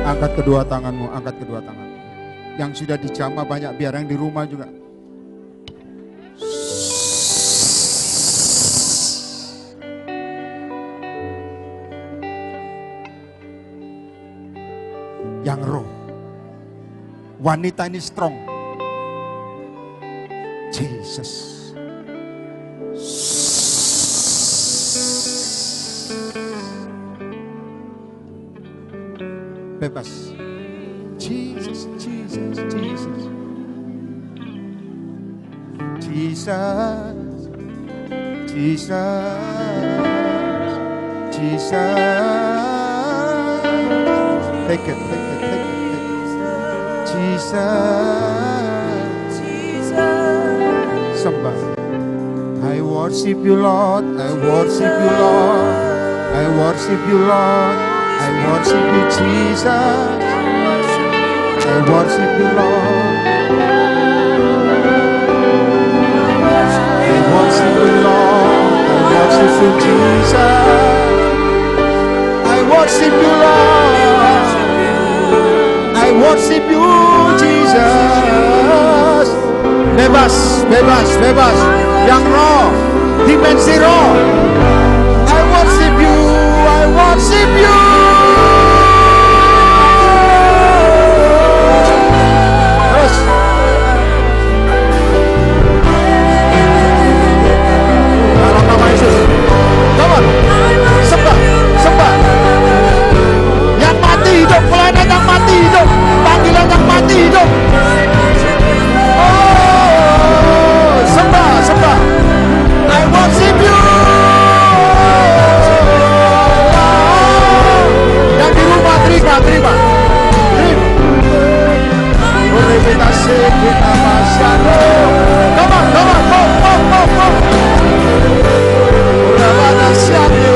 Angkat kedua tanganmu, angkat kedua tanganmu. Yang sudah dijamah banyak, biar yang di rumah juga. Yang roh. Wanita ini strong. Jesus. Bebas. Jesus, Jesus, Jesus. Jesus, Jesus, Jesus. Take it, take it, take it, take it. Jesus, Jesus. Sembah. I worship you, Lord. I worship you, Lord. I worship you, Lord. I worship you, Jesus. I worship you, Lord. I worship you, Lord. I worship you, Jesus. I worship you, Lord. I worship you, Jesus. Bebas, bebas, bebas. Yang roh, dimensi roh. I worship you, I worship you. Terus. Dalam nama Yesus. Come on. Sembah, sembah. Yang mati hidup, pelayanan yang mati hidup, panggilan yang mati hidup. Oh, sembah, sembah. I worship you. Yang di rumah terima, terima. Kita sedih nama Sano. Come on, come on, come, come, come, come. Udah siapa?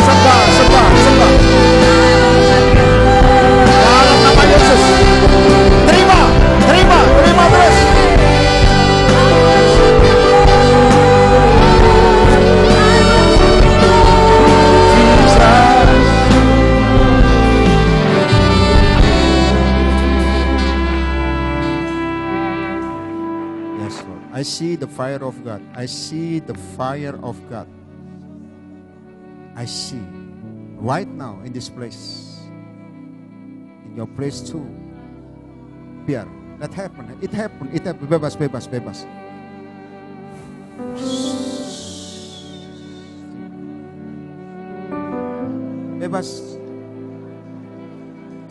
Sembah, sembah, sembah. Dalam nama Yesus. Terima, terima, terima terus. I see the fire of God. I see the fire of God. I see right now in this place, in your place too. Biar that happen. It happen. It happen. Bebas, bebas, bebas. Bebas.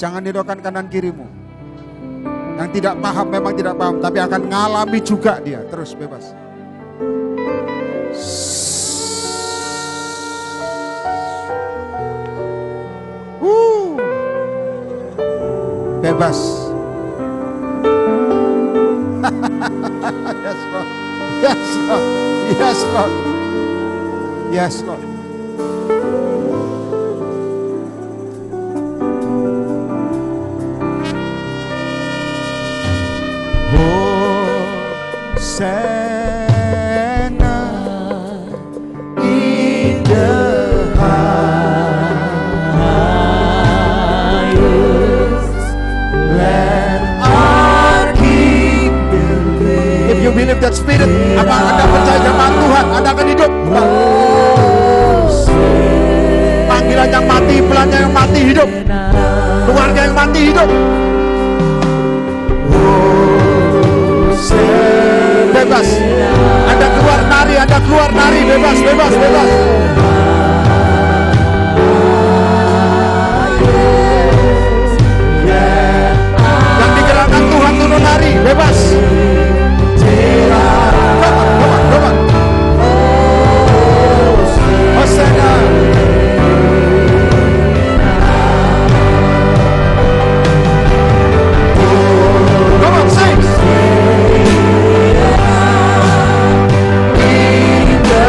Jangan hiraukan kanan kirimu. Yang tidak paham memang tidak paham, tapi akan ngalami juga dia. Terus bebas. Bebas. Yes Lord. Yes Lord. Yes Lord. Yes Lord. Sana in the highest, let our King believe. If you believe that Spirit, apa Anda percaya sama Tuhan, Anda akan hidup. Panggilan yang mati, pelannya yang mati hidup, keluarga yang mati hidup. Bebas. Anda keluar nari, bebas, bebas, bebas. Yang digerakkan Tuhan turun nari, bebas. Come on, come on, come on. Hosana. Come on, sing. In the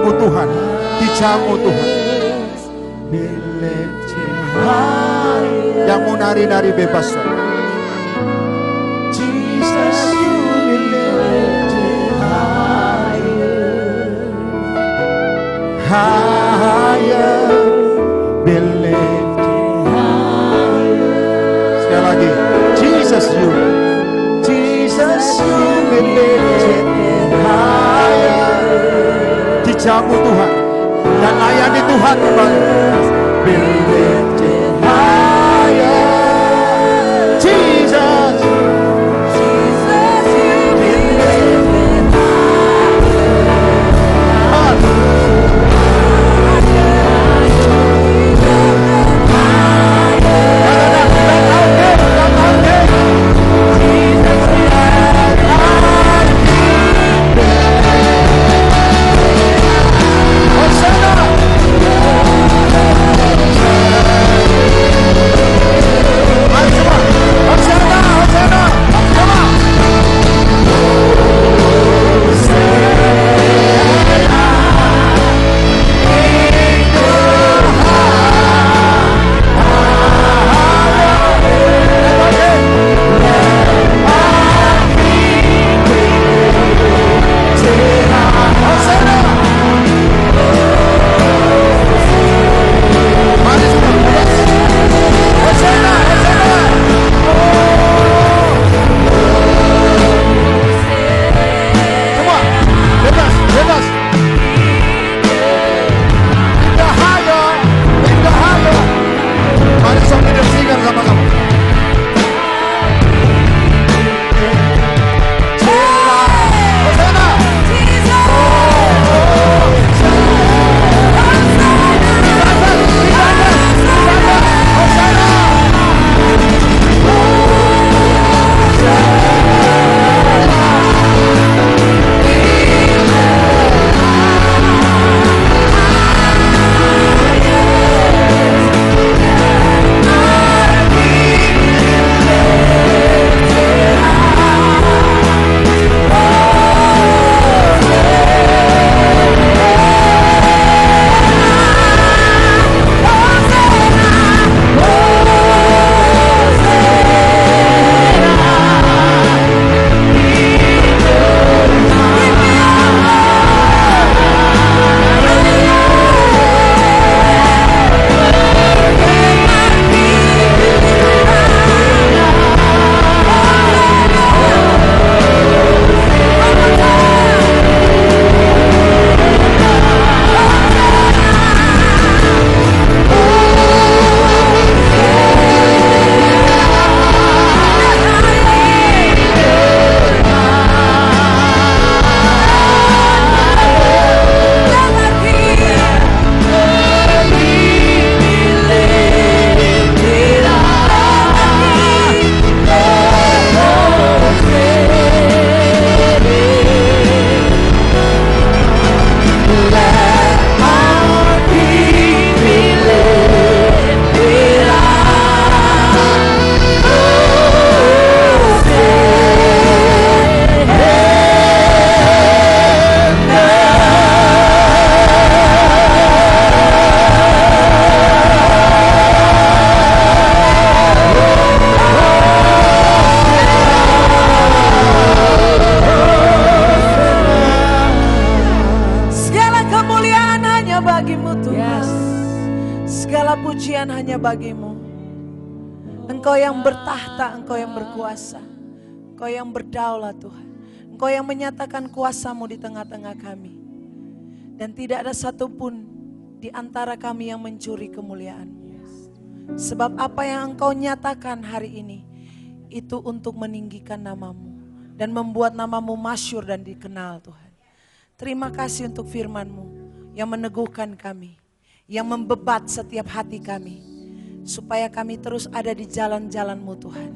Dijamu Tuhan, dijamu Tuhan. Yang mau nari-nari bebas. Jesus, you be lifted higher, be lifted higher. Sekali lagi, Jesus, you be lifted higher. Dijamu Tuhan dan layani Tuhan kembali. Be lifted higher, Jesus, you be lifted bagimu. Engkau yang bertahta, Engkau yang berkuasa, Engkau yang berdaulat Tuhan. Engkau yang menyatakan kuasa-Mu di tengah-tengah kami. Dan tidak ada satupun di antara kami yang mencuri kemuliaan-Mu. Sebab apa yang Engkau nyatakan hari ini, itu untuk meninggikan nama-Mu. Dan membuat nama-Mu masyhur dan dikenal Tuhan. Terima kasih untuk firman-Mu yang meneguhkan kami. Yang membebat setiap hati kami. Supaya kami terus ada di jalan-jalan-Mu Tuhan.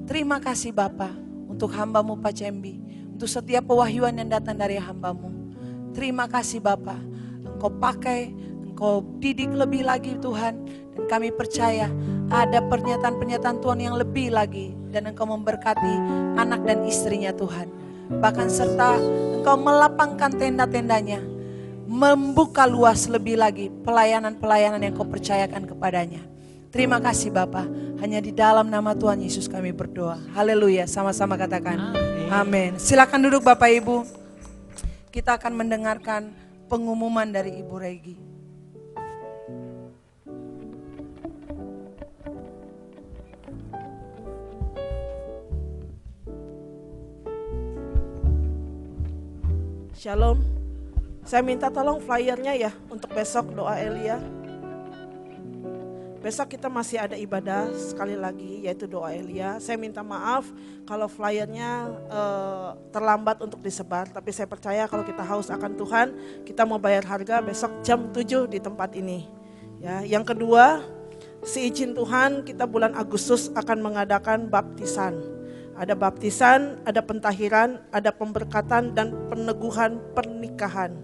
Terima kasih Bapa untuk hamba-Mu Pak Cembi. Untuk setiap pewahyuan yang datang dari hamba-Mu. Terima kasih Bapa. Engkau pakai, Engkau didik lebih lagi Tuhan. Dan kami percaya ada pernyataan-pernyataan Tuhan yang lebih lagi. Dan Engkau memberkati anak dan istrinya Tuhan. Bahkan serta Engkau melapangkan tenda-tendanya. membuka luas lebih lagi pelayanan-pelayanan yang kau percayakan kepadanya. Terima kasih Bapa, hanya di dalam nama Tuhan Yesus kami berdoa. Haleluya, sama-sama katakan amin. Silakan duduk Bapak Ibu. Kita akan mendengarkan pengumuman dari Ibu Regi. Shalom. Saya minta tolong flyernya ya untuk besok doa Elia. Besok kita masih ada ibadah sekali lagi yaitu doa Elia. Saya minta maaf kalau flyernya terlambat untuk disebar. Tapi saya percaya kalau kita haus akan Tuhan, kita mau bayar harga besok jam 7 di tempat ini. Ya, yang kedua, seizin Tuhan kita bulan Agustus akan mengadakan baptisan. Ada baptisan, ada pentahiran, ada pemberkatan dan peneguhan pernikahan.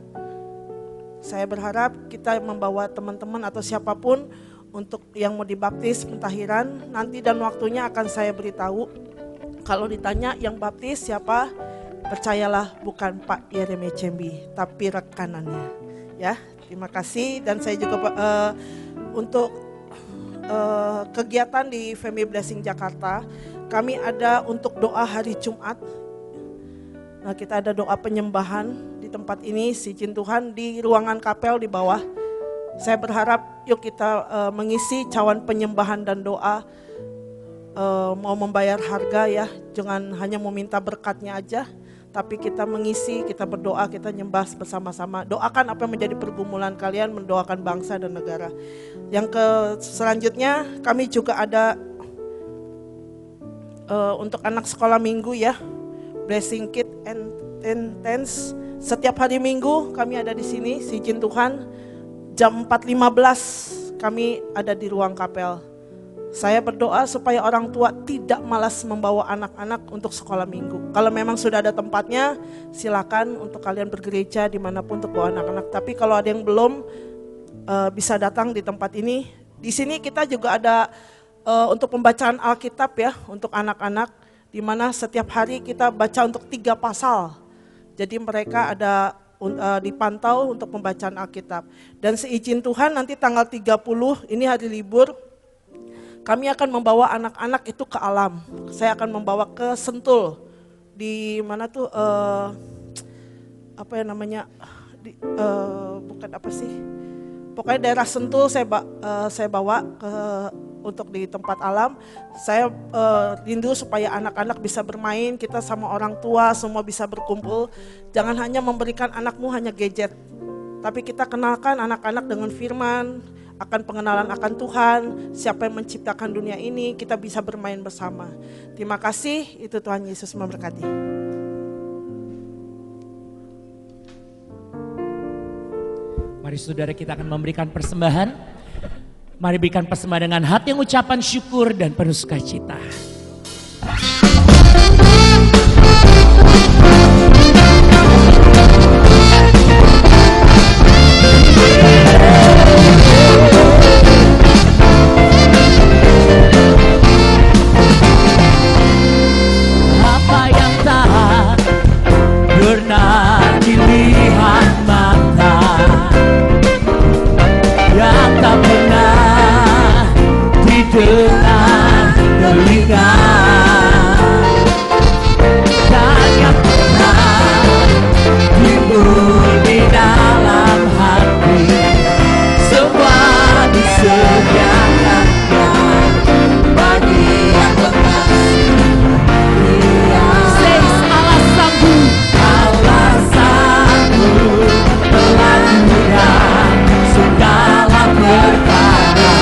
Saya berharap kita membawa teman-teman atau siapapun untuk yang mau dibaptis, pentahiran, nanti dan waktunya akan saya beritahu. Kalau ditanya yang baptis siapa, percayalah bukan Pak Yeremia Cembi, tapi rekanannya. Ya, terima kasih. Dan saya juga untuk kegiatan di Family Blessing Jakarta, kami ada untuk doa hari Jumat. Nah, kita ada doa penyembahan di tempat ini, izin Tuhan di ruangan kapel di bawah. Saya berharap yuk kita mengisi cawan penyembahan dan doa, mau membayar harga ya, jangan hanya mau minta berkatnya aja, tapi kita mengisi, kita berdoa, kita nyembah bersama-sama. Doakan apa yang menjadi pergumulan kalian, mendoakan bangsa dan negara. Yang selanjutnya kami juga ada untuk anak sekolah minggu ya, Blessing Kid and Tens. Setiap hari Minggu kami ada di sini, izin Tuhan. Jam 4.15 kami ada di ruang kapel. Saya berdoa supaya orang tua tidak malas membawa anak-anak untuk sekolah minggu. Kalau memang sudah ada tempatnya, silakan untuk kalian bergereja dimanapun untuk bawa anak-anak. Tapi kalau ada yang belum bisa datang di tempat ini. Di sini kita juga ada untuk pembacaan Alkitab ya, untuk anak-anak, di mana setiap hari kita baca untuk 3 pasal. Jadi mereka ada dipantau untuk pembacaan Alkitab. Dan seizin Tuhan nanti tanggal 30, ini hari libur, kami akan membawa anak-anak itu ke alam. Saya akan membawa ke Sentul. Di mana tuh, apa ya namanya, bukan apa sih, pokoknya daerah Sentul saya bawa ke untuk di tempat alam. Saya rindu supaya anak-anak bisa bermain, kita sama orang tua semua bisa berkumpul. Jangan hanya memberikan anakmu hanya gadget, tapi kita kenalkan anak-anak dengan firman, akan pengenalan akan Tuhan, siapa yang menciptakan dunia ini, kita bisa bermain bersama. Terima kasih, itu Tuhan Yesus memberkati. Mari saudara, kita akan memberikan persembahan. Mari berikan persembahan dengan hati yang ucapan syukur dan penuh sukacita. Apa yang tak pernah dilihat mata, yang tak pernah didengar telinga, dan yang pernah timbul di dalam hati, semua disediakannya bagi yang berkasih. Says Allah sanggup, Allah sanggup melakukan segala perkara.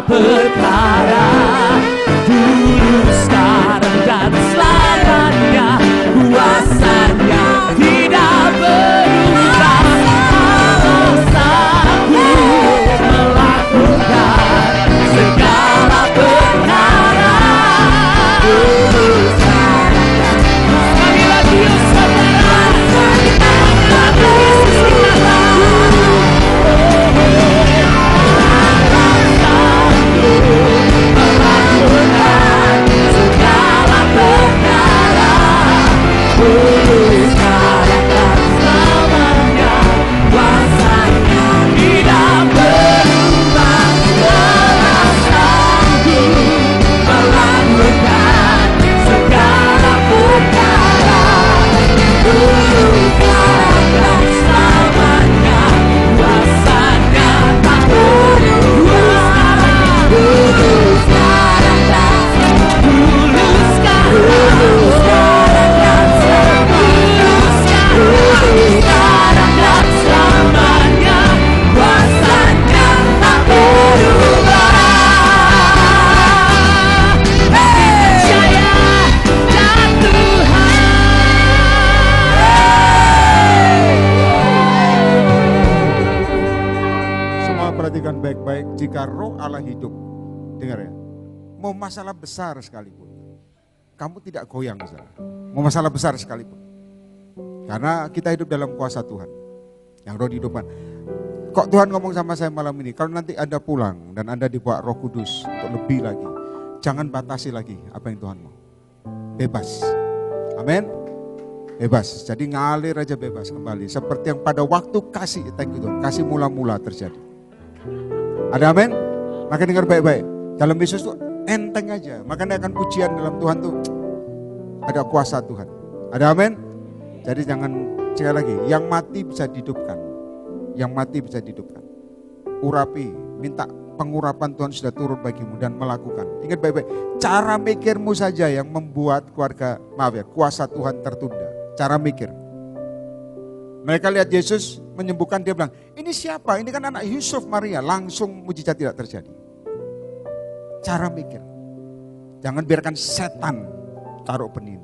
perkara, dulu, sekarang, dan selamanya. Kuasanya tidak berubah. Allah sanggup melakukan segala perkara. Dulu, sekarang, dan sekali lagi, yuk saudara, Yesus kita jika roh Allah hidup, dengar ya, mau masalah besar sekalipun, kamu tidak goyang saudara. Mau masalah besar sekalipun, karena kita hidup dalam kuasa Tuhan, yang roh dihidupan. Kok Tuhan ngomong sama saya malam ini, kalau nanti Anda pulang dan Anda dibawa Roh Kudus untuk lebih lagi, jangan batasi lagi apa yang Tuhan mau. Bebas, amin. Bebas, jadi ngalir aja bebas kembali. Seperti yang pada waktu kasih, thank you Tuhan, kasih mula-mula terjadi. Ada amin? Maka dengar baik-baik. Dalam Yesus tuh enteng aja. Makanya akan pujian dalam Tuhan tuh ada kuasa Tuhan. Ada amin? Jadi jangan sekali lagi. Yang mati bisa dihidupkan. Yang mati bisa dihidupkan. Urapi, minta pengurapan Tuhan sudah turun bagimu dan melakukan. Ingat baik-baik. Cara mikirmu saja yang membuat keluarga, maaf ya, kuasa Tuhan tertunda. Cara mikir. Mereka lihat Yesus menyembuhkan, dia bilang, ini siapa? Ini kan anak Yusuf Maria. Langsung mujizat tidak terjadi. Cara mikir. Jangan biarkan setan taruh benih.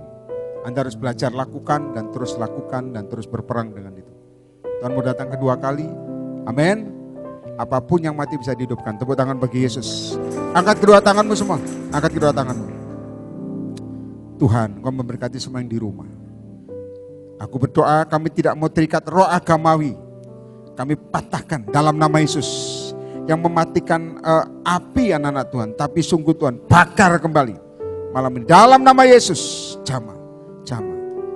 Anda harus belajar lakukan dan terus berperang dengan itu. Tuhan mau datang kedua kali. Amin. Apapun yang mati bisa dihidupkan. Tepuk tangan bagi Yesus. Angkat kedua tanganmu semua. Angkat kedua tanganmu. Tuhan, Kau memberkati semua yang di rumah. Aku berdoa kami tidak mau terikat roh agamawi. Kami patahkan dalam nama Yesus. Yang mematikan api anak-anak Tuhan. Tapi sungguh Tuhan bakar kembali. Malam ini dalam nama Yesus. Jama.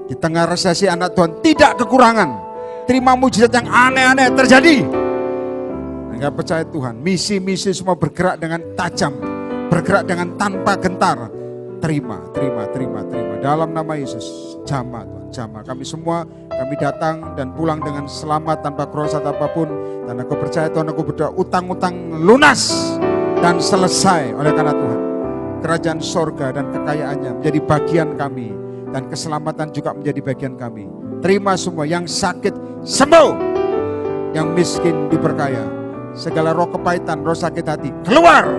Di tengah resesi anak Tuhan tidak kekurangan. Terima mujizat yang aneh-aneh terjadi. Enggak percaya Tuhan. Misi-misi semua bergerak dengan tajam. Bergerak dengan tanpa gentar. Terima. Dalam nama Yesus. Jama Tuhan. Jama. Kami semua, kami datang dan pulang dengan selamat tanpa kerosat apapun. Dan aku percaya Tuhan, aku berdoa utang-utang lunas dan selesai oleh karena Tuhan. Kerajaan sorga dan kekayaannya menjadi bagian kami. Dan keselamatan juga menjadi bagian kami. Terima semua yang sakit sembuh. Yang miskin diperkaya. Segala roh kepahitan, roh sakit hati keluar.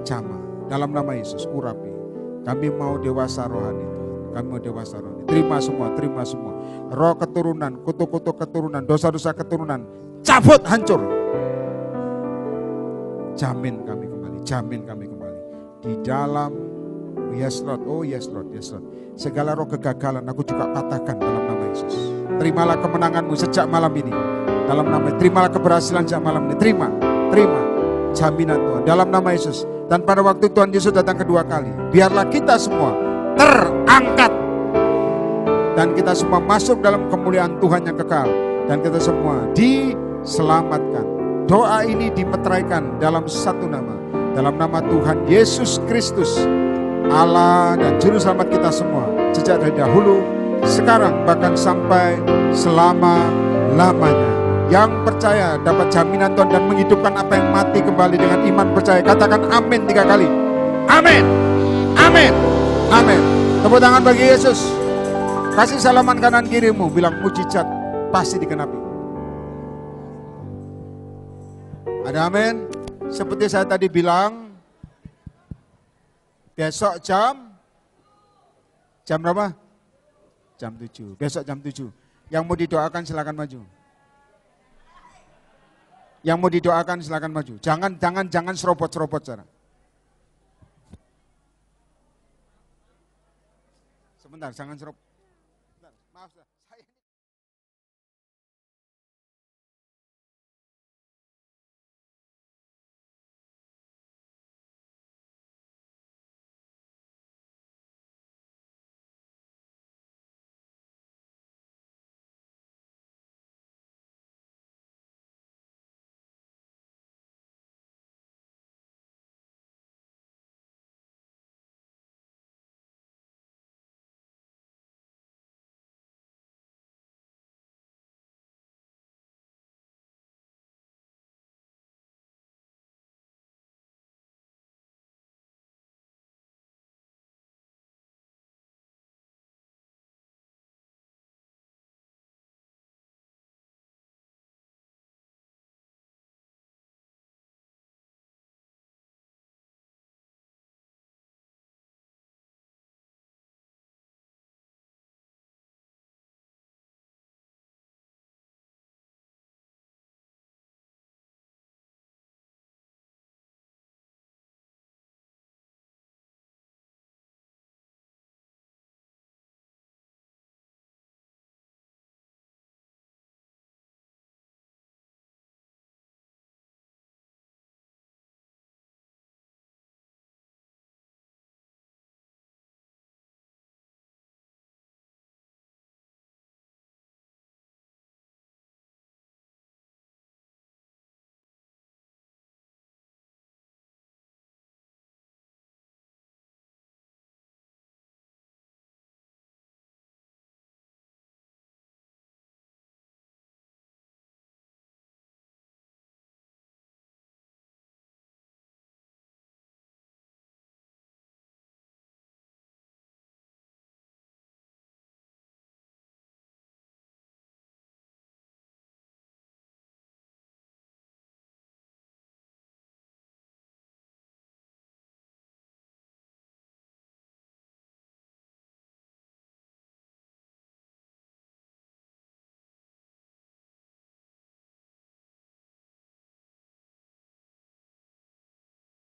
Jama. Dalam nama Yesus, urapi. Kami mau dewasa rohani. Kami mau dewasa rohani. Terima semua. Roh keturunan, kutuk-kutuk keturunan, dosa-dosa keturunan, cabut, hancur. Jamin kami kembali. Di dalam, yes Lord. Segala roh kegagalan aku juga patahkan dalam nama Yesus. Terimalah kemenanganmu sejak malam ini. Dalam nama, terimalah keberhasilan sejak malam ini. Terima. Jaminan Tuhan dalam nama Yesus. Dan pada waktu Tuhan Yesus datang kedua kali, biarlah kita semua terangkat. Dan kita semua masuk dalam kemuliaan Tuhan yang kekal. Dan kita semua diselamatkan. Doa ini dimeteraikan dalam satu nama. Dalam nama Tuhan Yesus Kristus, Allah dan Juru Selamat kita semua. Sejak dari dahulu, sekarang, bahkan sampai selama-lamanya. Yang percaya dapat jaminan Tuhan dan menghidupkan apa yang mati kembali dengan iman percaya. Katakan amin 3 kali. Amin. Tepuk tangan bagi Yesus. Kasih salaman kanan kirimu, bilang mujizat pasti dikenapi. Ada amin? Seperti saya tadi bilang, besok jam berapa? Jam 7. Besok jam 7. Yang mau didoakan silakan maju. Yang mau didoakan silakan maju. Jangan serobot-serobot cara. Sebentar, jangan serobot.